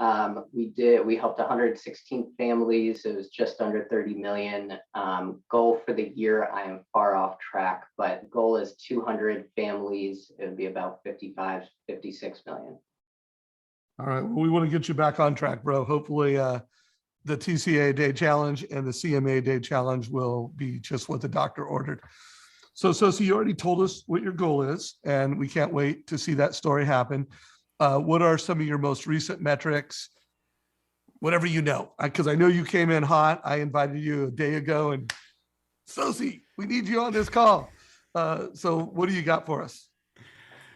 we helped 116 families. It was just under 30 million. Goal for the year, I am far off track, but goal is 200 families. It would be about 55, 56 million. All right. Well, we want to get you back on track, bro. Hopefully the TCA Day Challenge and the CMA Day Challenge will be just what the doctor ordered. So you already told us what your goal is, and we can't wait to see that story happen. What are some of your most recent metrics? Whatever you know, because I know you came in hot. I invited you a day ago, and Sosi, we need you on this call. So what do you got for us?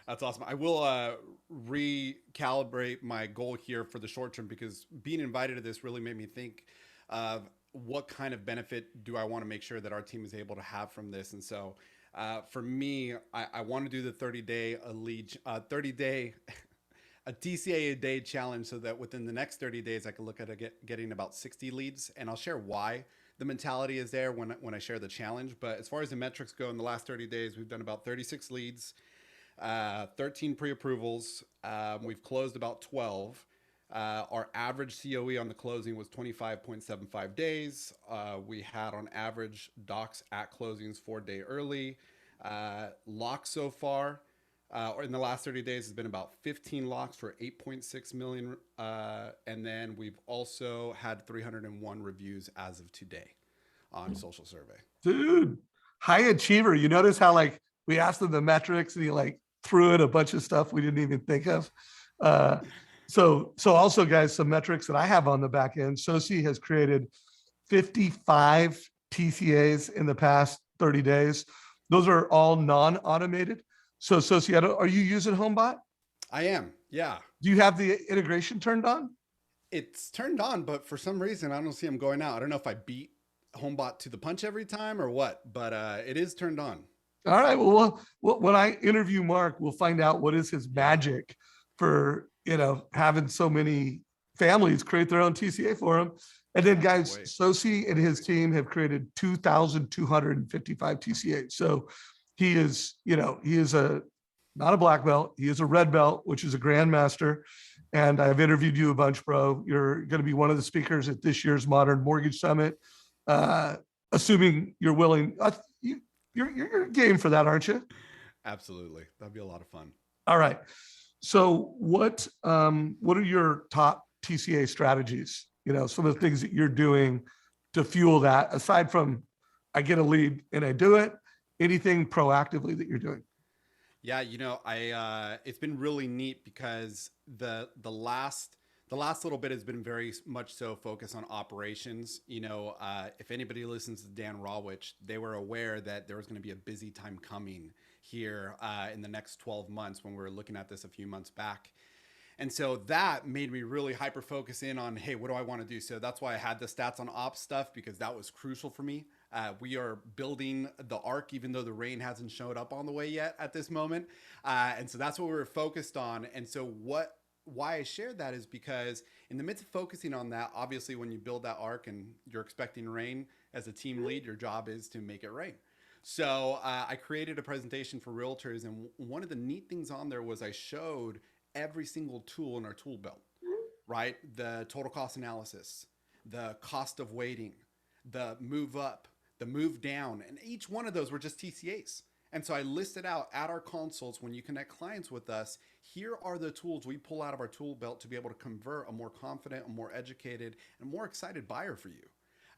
That's awesome. I will recalibrate my goal here for the short term, because being invited to this really made me think of what kind of benefit do I want to make sure that our team is able to have from this. And so for me, I want to do the 30-day a TCA a day challenge, so that within the next 30 days, I can look at getting about 60 leads. And I'll share why the mentality is there when I share the challenge. But as far as the metrics go, in the last 30 days, we've done about 36 leads, 13 pre-approvals. We've closed about 12. Our average COE on the closing was 25.75 days. We had on average docs at closings 4-day early. Locks so far, in the last 30 days has been about 15 locks for 8.6 million. And then we've also had 301 reviews as of today on social survey. Dude, high achiever. You notice how we asked him the metrics and he threw in a bunch of stuff we didn't even think of. So also guys, some metrics that I have on the back end. Sosi has created 55 TCAs in the past 30 days. Those are all non-automated. So Sosi, are you using homebot? I am, yeah. Do you have the integration turned on? It's turned on, but for some reason I don't see them going out. I don't know if I beat homebot to the punch every time or what, but it is turned on. All right. Well, when I interview Mark, we'll find out what is his magic for, having so many families create their own TCA for him. And then guys, Wait. Sosi and his team have created 2,255 TCA. So he is not a black belt. He is a red belt, which is a grandmaster. And I've interviewed you a bunch, bro. You're going to be one of the speakers at this year's Modern Mortgage Summit. Assuming you're willing, you're game for that, aren't you? Absolutely. That'd be a lot of fun. All right. So what are your top TCA strategies? Some of the things that you're doing to fuel that, aside from I get a lead and I do it, anything proactively that you're doing? Yeah, it's been really neat because the last little bit has been very much so focused on operations. If anybody listens to Dan Rawich, they were aware that there was going to be a busy time coming here in the next 12 months when we were looking at this a few months back. And so that made me really hyper focus in on, hey, what do I want to do? So that's why I had the stats on ops stuff, because that was crucial for me. We are building the arc, even though the rain hasn't showed up on the way yet at this moment. And so that's what we were focused on. And so why I shared that is because in the midst of focusing on that, obviously when you build that arc and you're expecting rain as a team lead, your job is to make it rain. So I created a presentation for realtors. And one of the neat things on there was I showed every single tool in our tool belt, right? The total cost analysis, the cost of waiting, the move up, the move down, and each one of those were just TCAs. And so I listed out at our consults, when you connect clients with us, here are the tools we pull out of our tool belt to be able to convert a more confident, a more educated, and more excited buyer for you.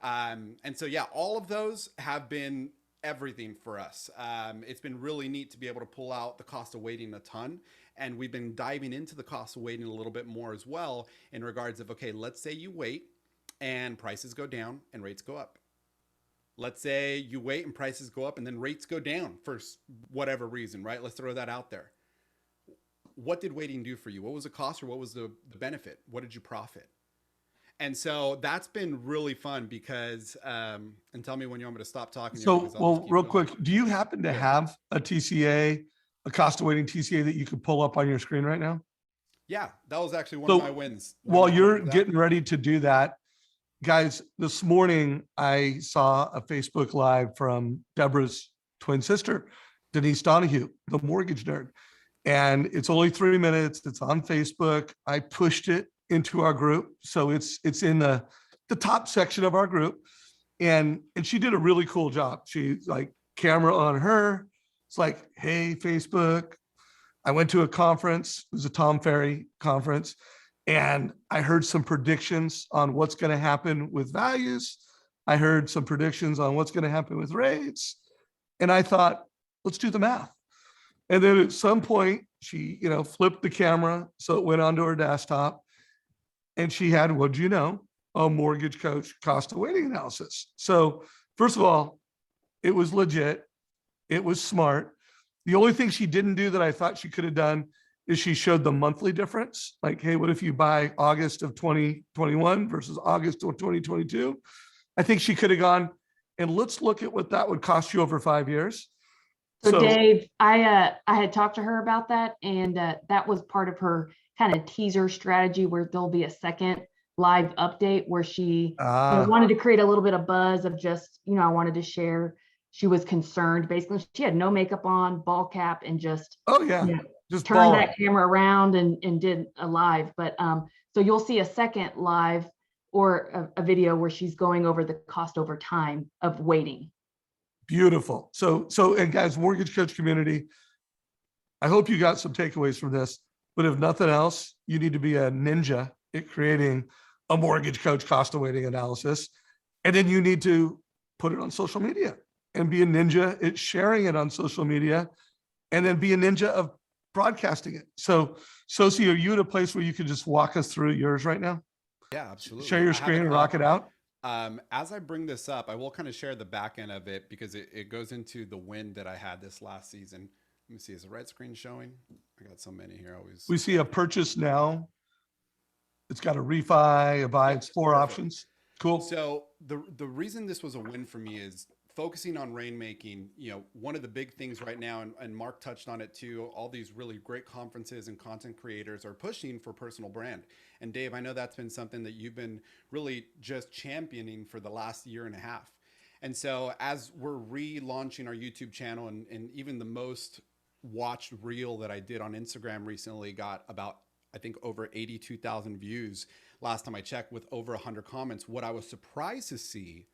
And so, yeah, all of those have been everything for us. It's been really neat to be able to pull out the cost of waiting a ton. And we've been diving into the cost of waiting a little bit more as well in regards of, okay, let's say you wait and prices go down and rates go up. Let's say you wait and prices go up and then rates go down for whatever reason, right? Let's throw that out there. What did waiting do for you? What was the cost or what was the benefit? What did you profit? And so that's been really fun because, and tell me when you want me to stop talking. So, well, real quick, do you happen to have a TCA, a cost of waiting TCA that you could pull up on your screen right now? Yeah, that was actually one of my wins. While you're getting ready to do that, guys, this morning I saw a Facebook Live from Deborah's twin sister, Denise Donahue, the mortgage nerd. And it's only 3 minutes. It's on Facebook. I pushed it into our group. So it's in the top section of our group. And she did a really cool job. She's like, camera on her. It's like, hey, Facebook. I went to a conference. It was a Tom Ferry conference. And I heard some predictions on what's going to happen with values. I heard some predictions on what's going to happen with rates. And I thought, let's do the math. And then at some point, she, flipped the camera. So it went onto her desktop. And she had, what'd you know, a mortgage coach cost of waiting analysis. So first of all, it was legit. It was smart. The only thing she didn't do that I thought she could have done is she showed the monthly difference. Like, hey, what if you buy August of 2021 versus August of 2022? I think she could have gone, and let's look at what that would cost you over 5 years. So Dave, I had talked to her about that, and that was part of her kind of teaser strategy where there'll be a second live update where she wanted to create a little bit of buzz of just, I wanted to share. She was concerned. Basically, she had no makeup on, ball cap, and just just turned that camera around and did a live. But so you'll see a second live or a video where she's going over the cost over time of waiting. Beautiful. So, and guys, mortgage coach community, I hope you got some takeaways from this, but if nothing else, you need to be a ninja at creating a mortgage coach cost of waiting analysis. And then you need to put it on social media and be a ninja at sharing it on social media, and then be a ninja of broadcasting it. So, Sosi, are you at a place where you could just walk us through yours right now? Yeah, absolutely. Share your screen and rock it out. As I bring this up, I will kind of share the back end of it because it goes into the win that I had this last season. Let me see, is the red screen showing? I got so many here always. We see a purchase now. It's got a refi, a buy, it's four Perfect. options. Cool. So the reason this was a win for me is focusing on rainmaking. One of the big things right now, and Mark touched on it too, all these really great conferences and content creators are pushing for personal brand. And Dave, I know that's been something that you've been really just championing for the last year and a half. And so as we're relaunching our YouTube channel, and even the most watched reel that I did on Instagram recently got about, I think, over 82,000 views last time I checked, with over 100 comments. What I was surprised to see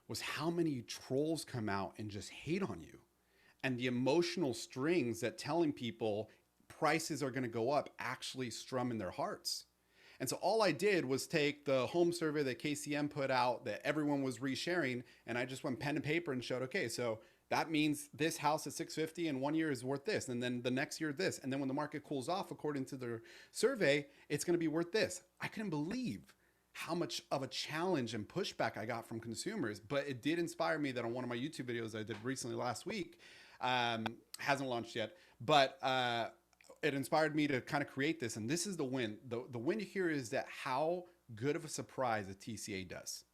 was how many trolls come out and just hate on you, and the emotional strings that telling people prices are going to go up actually strum in their hearts. And so all I did was take the home survey that KCM put out that everyone was resharing, and I just went pen and paper and showed, okay, so that means this house at 650 in 1 year is worth this, and then the next year this, and then when the market cools off according to their survey, it's going to be worth this. I couldn't believe how much of a challenge and pushback I got from consumers, but it did inspire me that on one of my YouTube videos I did recently last week, hasn't launched yet, but it inspired me to kind of create this. And this is the win. The win here is that how good of a surprise a TCA does,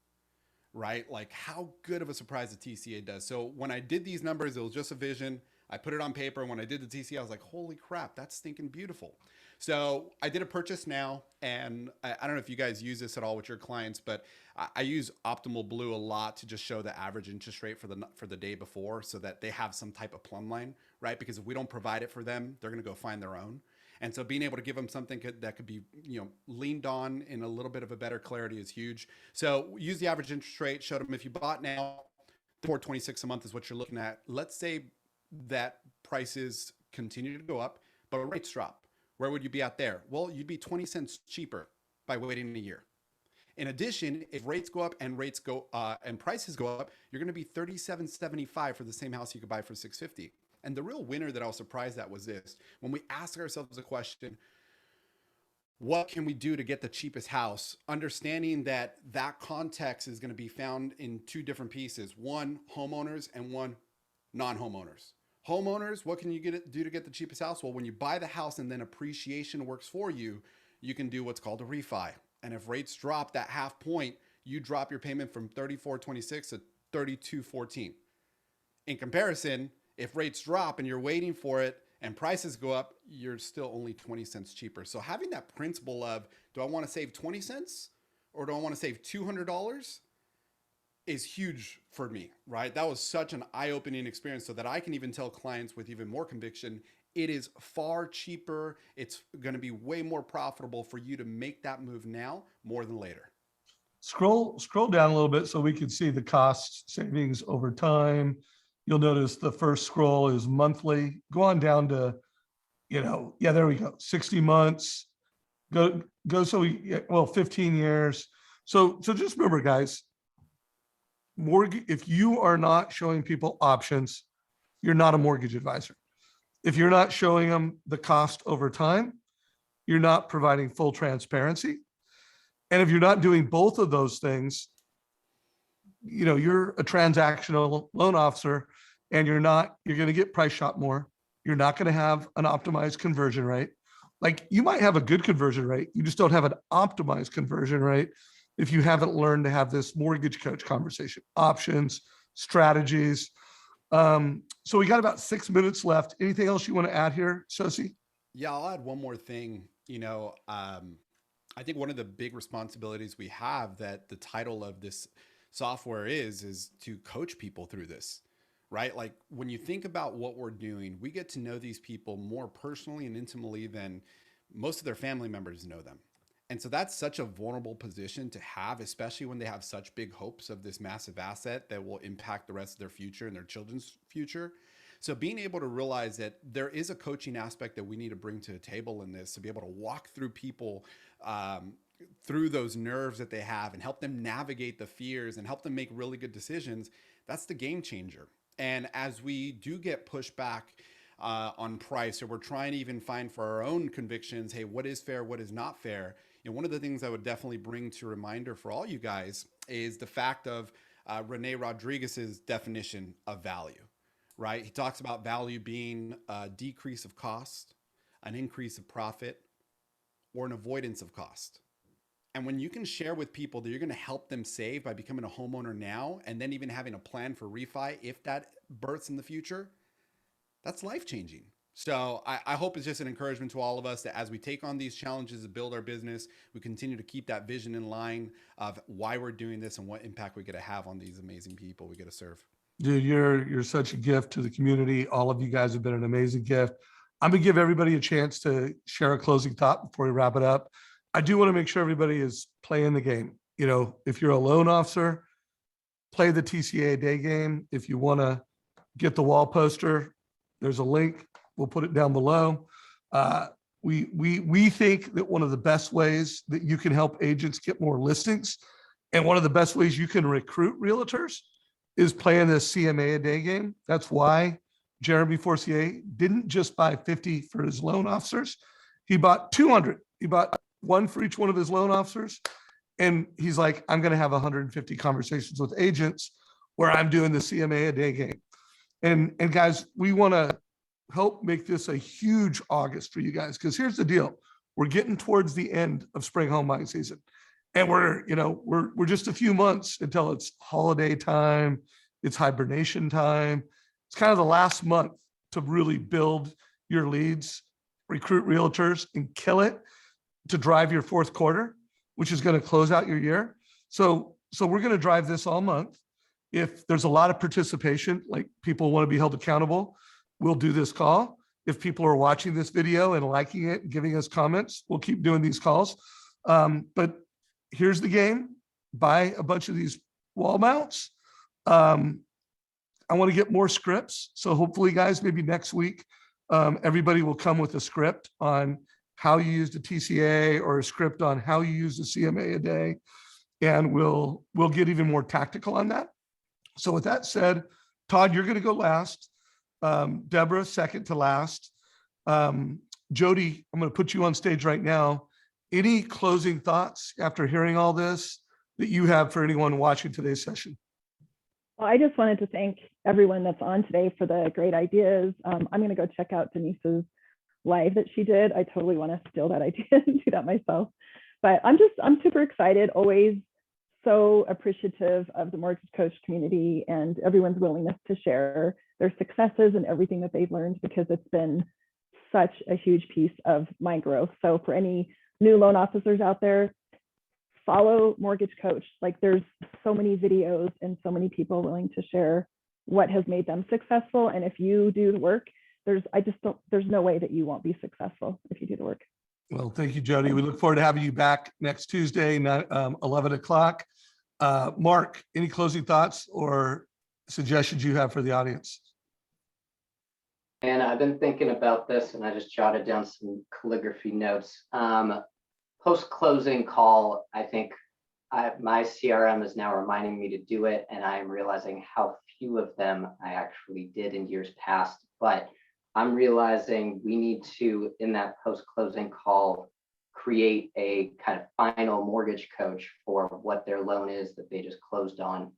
right? Like how good of a surprise a TCA does. So when I did these numbers, it was just a vision. I put it on paper. When I did the TCA, I was like, holy crap, that's stinking beautiful. So I did a purchase now, and I don't know if you guys use this at all with your clients, but I use Optimal Blue a lot to just show the average interest rate for the day before, so that they have some type of plumb line, right? Because if we don't provide it for them, they're going to go find their own. And so being able to give them something that could be, leaned on in a little bit of a better clarity is huge. So use the average interest rate, showed them if you bought now, $426 a month is what you're looking at. Let's say that prices continue to go up, but rates drop. Where would you be at there? Well, you'd be 20 cents cheaper by waiting a year. In addition, if rates go up and and prices go up, you're going to be $37.75 for the same house you could buy for $650. And the real winner that I was surprised at was this: when we ask ourselves the question, what can we do to get the cheapest house? Understanding that context is going to be found in two different pieces: one, homeowners, and one, non-homeowners. Homeowners, what can you do to get the cheapest house? Well, when you buy the house and then appreciation works for you, you can do what's called a refi. And if rates drop that half point, you drop your payment from $34.26 to $32.14. In comparison, if rates drop and you're waiting for it and prices go up, you're still only 20 cents cheaper. So having that principle of, do I want to save 20 cents or do I want to save $200? Is huge for me, right? That was such an eye-opening experience, so that I can even tell clients with even more conviction, it is far cheaper. It's going to be way more profitable for you to make that move now more than later. Scroll down a little bit so we can see the cost savings over time. You'll notice the first scroll is monthly. Go on down to, yeah, there we go. 60 months. Go 15 years. So just remember, guys, if you are not showing people options, you're not a mortgage advisor. If you're not showing them the cost over time, you're not providing full transparency. And if you're not doing both of those things, you're a transactional loan officer, and you're going to get price shot more. You're not going to have an optimized conversion rate. Like, you might have a good conversion rate, you just don't have an optimized conversion rate if you haven't learned to have this mortgage coach conversation, options, strategies. So we got about 6 minutes left. Anything else you want to add here, Sosi? Yeah, I'll add one more thing. I think one of the big responsibilities we have, that the title of this software is to coach people through this, right? Like, when you think about what we're doing, we get to know these people more personally and intimately than most of their family members know them. And so that's such a vulnerable position to have, especially when they have such big hopes of this massive asset that will impact the rest of their future and their children's future. So being able to realize that there is a coaching aspect that we need to bring to the table in this, to be able to walk through people through those nerves that they have and help them navigate the fears and help them make really good decisions, that's the game changer. And as we do get pushback on price, or we're trying to even find for our own convictions, hey, what is fair, what is not fair? One of the things I would definitely bring to reminder for all you guys is the fact of Rene Rodriguez's definition of value, right? He talks about value being a decrease of cost, an increase of profit, or an avoidance of cost. And when you can share with people that you're going to help them save by becoming a homeowner now, and then even having a plan for refi if that births in the future, that's life-changing. So I hope it's just an encouragement to all of us that as we take on these challenges to build our business, we continue to keep that vision in line of why we're doing this and what impact we get to have on these amazing people we get to serve. Dude, you're such a gift to the community. All of you guys have been an amazing gift. I'm gonna give everybody a chance to share a closing thought before we wrap it up. I do want to make sure everybody is playing the game. You know, if you're a loan officer, play the TCA day game. If you want to get the wall poster, there's a link. We'll put it down below. We think that one of the best ways that you can help agents get more listings, and one of the best ways you can recruit realtors, is playing this CMA a day game. That's why Jeremy Forcier didn't just buy 50 for his loan officers. He bought 200. He bought one for each one of his loan officers. And he's like, I'm going to have 150 conversations with agents where I'm doing the CMA a day game. And guys, we want to help make this a huge August for you guys, because here's the deal. We're getting towards the end of spring home buying season. And we're just a few months until it's holiday time, it's hibernation time. It's kind of the last month to really build your leads, recruit realtors, and kill it to drive your fourth quarter, which is going to close out your year. So we're going to drive this all month. If there's a lot of participation, like people want to be held accountable, we'll do this call. If people are watching this video and liking it and giving us comments, we'll keep doing these calls. But here's the game. Buy a bunch of these wall mounts. I want to get more scripts. So hopefully, guys, maybe next week, everybody will come with a script on how you use the TCA, or a script on how you use the CMA a day. And we'll get even more tactical on that. So with that said, Todd, you're going to go last. Deborah, second to last. Jody, I'm going to put you on stage right now. Any closing thoughts after hearing all this that you have for anyone watching today's session? Well, I just wanted to thank everyone that's on today for the great ideas. I'm going to go check out Denise's live that she did. I totally want to steal that idea and do that myself. But I'm super excited, always so appreciative of the mortgage coach community and everyone's willingness to share their successes and everything that they've learned, because it's been such a huge piece of my growth. So for any new loan officers out there, follow Mortgage Coach. Like, there's so many videos and so many people willing to share what has made them successful. And if you do the work, there's no way that you won't be successful if you do the work. Well, thank you, Jody. We look forward to having you back next Tuesday, 11 o'clock. Mark, any closing thoughts or suggestions you have for the audience? And I've been thinking about this, and I just jotted down some calligraphy notes. Post-closing call, I think my CRM is now reminding me to do it, and I'm realizing how few of them I actually did in years past. But I'm realizing we need to, in that post-closing call, create a kind of final mortgage coach for what their loan is that they just closed on,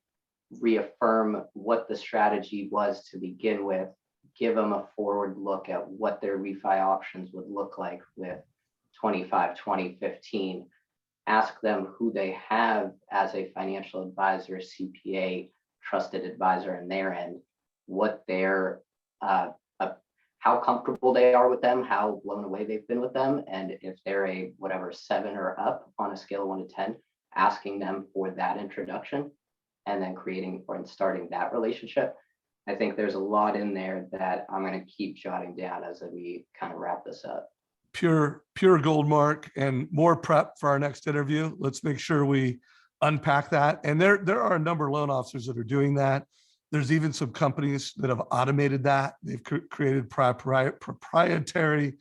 reaffirm what the strategy was to begin with, give them a forward look at what their refi options would look like with 25, 2015, ask them who they have as a financial advisor, CPA, trusted advisor on their end, what their how comfortable they are with them, how blown away they've been with them, and if they're a whatever 7 or up on a scale of 1 to 10, asking them for that introduction, and then creating or starting that relationship. I think there's a lot in there that I'm going to keep jotting down as we kind of wrap this up. Pure gold, Mark, and more prep for our next interview. Let's make sure we unpack that. And there are a number of loan officers that are doing that. There's even some companies that have automated that. They've created proprietary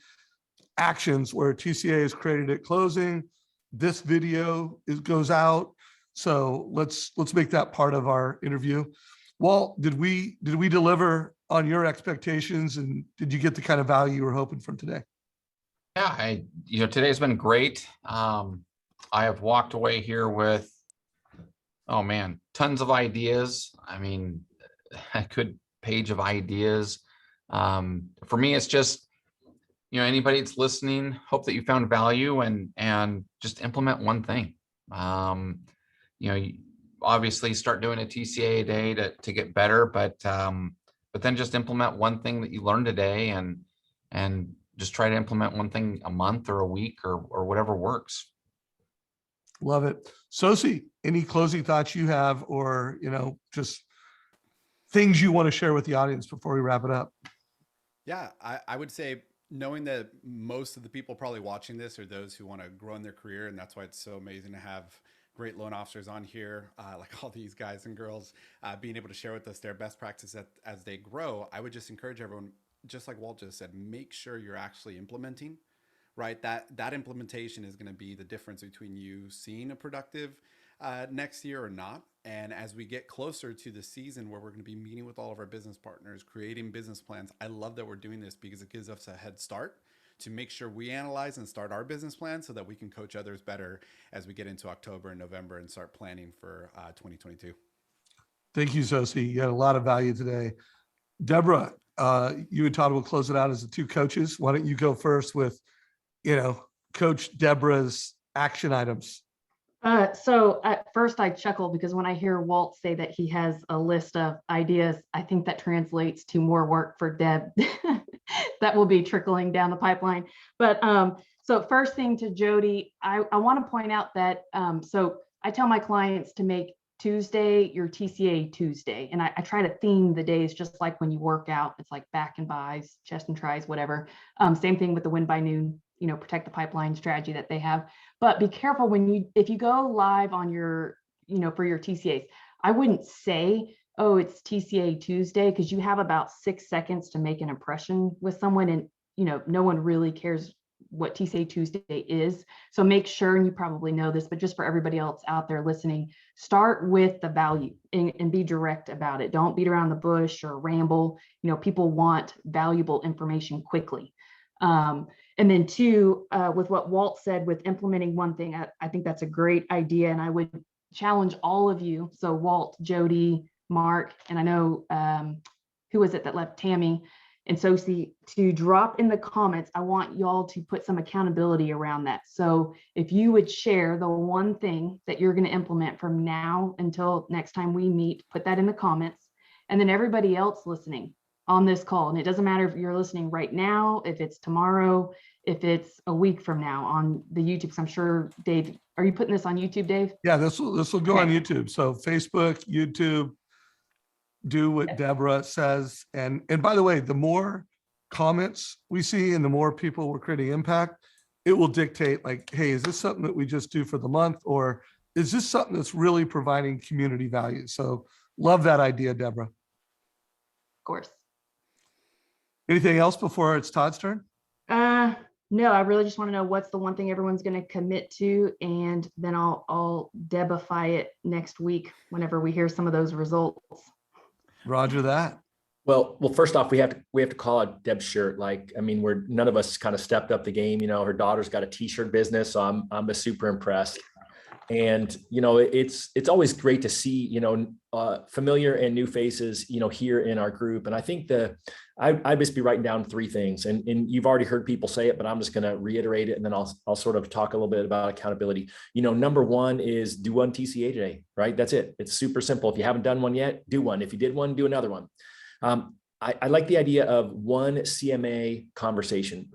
actions where TCA is created at closing. This video goes out. So let's make that part of our interview. Walt, did we deliver on your expectations, and did you get the kind of value you were hoping from today? Yeah, today's been great. I have walked away here with, oh man, tons of ideas. I mean, a good page of ideas. For me, it's just, anybody that's listening, hope that you found value and just implement one thing. You obviously start doing a TCA a day to get better, but then just implement one thing that you learned today and just try to implement one thing a month or a week or whatever works. Love it. Sosi, any closing thoughts you have, or, just things you want to share with the audience before we wrap it up? Yeah, I would say, knowing that most of the people probably watching this are those who want to grow in their career, and that's why it's so amazing to have great loan officers on here, like all these guys and girls, being able to share with us their best practice as they grow. I would just encourage everyone, just like Walt just said, make sure you're actually implementing, right? That implementation is going to be the difference between you seeing a productive next year or not. And as we get closer to the season where we're going to be meeting with all of our business partners, creating business plans, I love that we're doing this because it gives us a head start to make sure we analyze and start our business plan so that we can coach others better as we get into October and November and start planning for 2022. Thank you, Sosi. You had a lot of value today. Deborah, you and Todd will close it out as the two coaches. Why don't you go first with, Coach Deborah's action items? So at first I chuckle because when I hear Walt say that he has a list of ideas, I think that translates to more work for Deb that will be trickling down the pipeline. But so first thing to Jody, I want to point out that so I tell my clients to make Tuesday your TCA Tuesday, and I try to theme the days just like when you work out. It's like back and buys, chest and tries, whatever. Same thing with the win by noon, protect the pipeline strategy that they have. But be careful if you go live on your, for your TCAs, I wouldn't say, oh, it's TCA Tuesday, because you have about 6 seconds to make an impression with someone, and no one really cares what TCA Tuesday is. So make sure, and you probably know this, but just for everybody else out there listening, start with the value and be direct about it. Don't beat around the bush or ramble. People want valuable information quickly. And then two, with what Walt said with implementing one thing, I think that's a great idea. And I would challenge all of you. So Walt, Jody, Mark, and I know, who was it that left, Tammy and Sosi, to drop in the comments. I want y'all to put some accountability around that. So if you would share the one thing that you're going to implement from now until next time we meet, put that in the comments. And then everybody else listening on this call, and it doesn't matter if you're listening right now, if it's tomorrow, if it's a week from now on the YouTube, because I'm sure, Dave, are you putting this on YouTube, Dave? Yeah, this will go on YouTube. So Facebook, YouTube, do what Deborah says. And by the way, the more comments we see and the more people we're creating impact, it will dictate like, hey, is this something that we just do for the month, or is this something that's really providing community value? So love that idea, Deborah. Of course. Anything else before it's Todd's turn? No, I really just want to know what's the one thing everyone's going to commit to, and then I'll Debify it next week whenever we hear some of those results. Roger that. Well, first off, we have to call out Deb's shirt. Like, I mean, none of us kind of stepped up the game. Her daughter's got a t-shirt business, so I'm super impressed. And it's always great to see familiar and new faces here in our group. And I think I just be writing down 3 things, and you've already heard people say it, but I'm just going to reiterate it, and then I'll sort of talk a little bit about accountability. Number 1 is do one TCA today, right? That's it. It's super simple. If you haven't done one yet, do one. If you did one, do another one. I like the idea of one CMA conversation.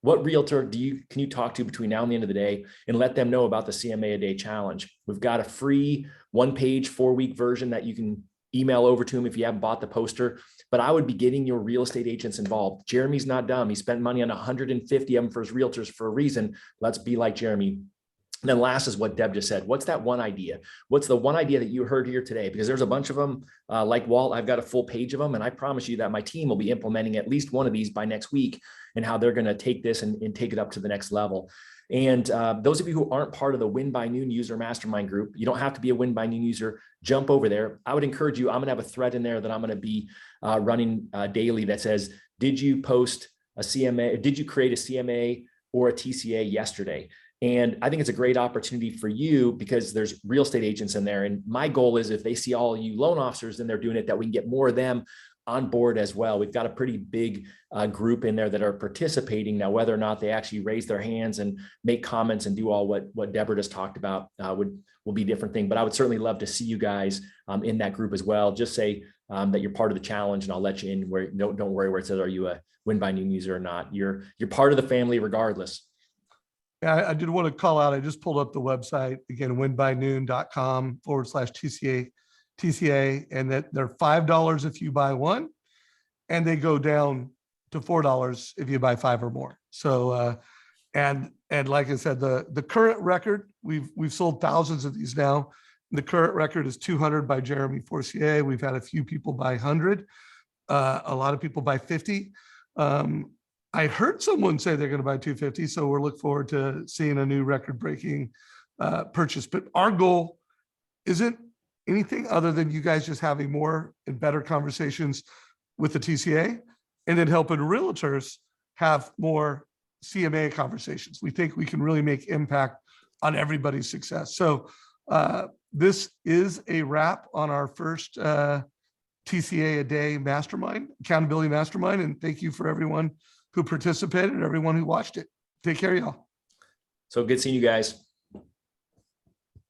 What realtor can you talk to between now and the end of the day and let them know about the CMA a day challenge? We've got a free 1-page, 4-week version that you can email over to them if you haven't bought the poster. But I would be getting your real estate agents involved. Jeremy's not dumb. He spent money on 150 of them for his realtors for a reason. Let's be like Jeremy. And then last is what Deb just said. What's that one idea? What's the one idea that you heard here today? Because there's a bunch of them, like Walt, I've got a full page of them. And I promise you that my team will be implementing at least one of these by next week, and how they're going to take this and take it up to the next level. And those of you who aren't part of the Win by Noon user mastermind group, you don't have to be a Win by Noon user. Jump over there. I would encourage you. I'm going to have a thread in there that I'm going to be running daily that says, did you post a CMA? Did you create a CMA or a TCA yesterday? And I think it's a great opportunity for you because there's real estate agents in there. And my goal is if they see all you loan officers and they're doing it, that we can get more of them on board as well. We've got a pretty big group in there that are participating now. Whether or not they actually raise their hands and make comments and do all what Deborah just talked about will be a different thing. But I would certainly love to see you guys in that group as well. Just say that you're part of the challenge, and I'll let you in. Where don't worry where it says, are you a Win by Noon user or not? You're part of the family regardless. Yeah, I did want to call out, I just pulled up the website again, winbynoon.com/TCA, and that they're $5 if you buy one, and they go down to $4 if you buy 5 or more. So, and like I said, the current record, we've sold thousands of these now. The current record is 200 by Jeremy Forcier. We've had a few people buy 100, a lot of people buy 50. I heard someone say they're going to buy 250, so we're looking forward to seeing a new record-breaking purchase. But our goal isn't anything other than you guys just having more and better conversations with the TCA, and then helping realtors have more CMA conversations. We think we can really make impact on everybody's success. So this is a wrap on our first TCA a Day Mastermind, Accountability Mastermind, and thank you for everyone who participated and everyone who watched it. Take care, y'all. So good seeing you guys.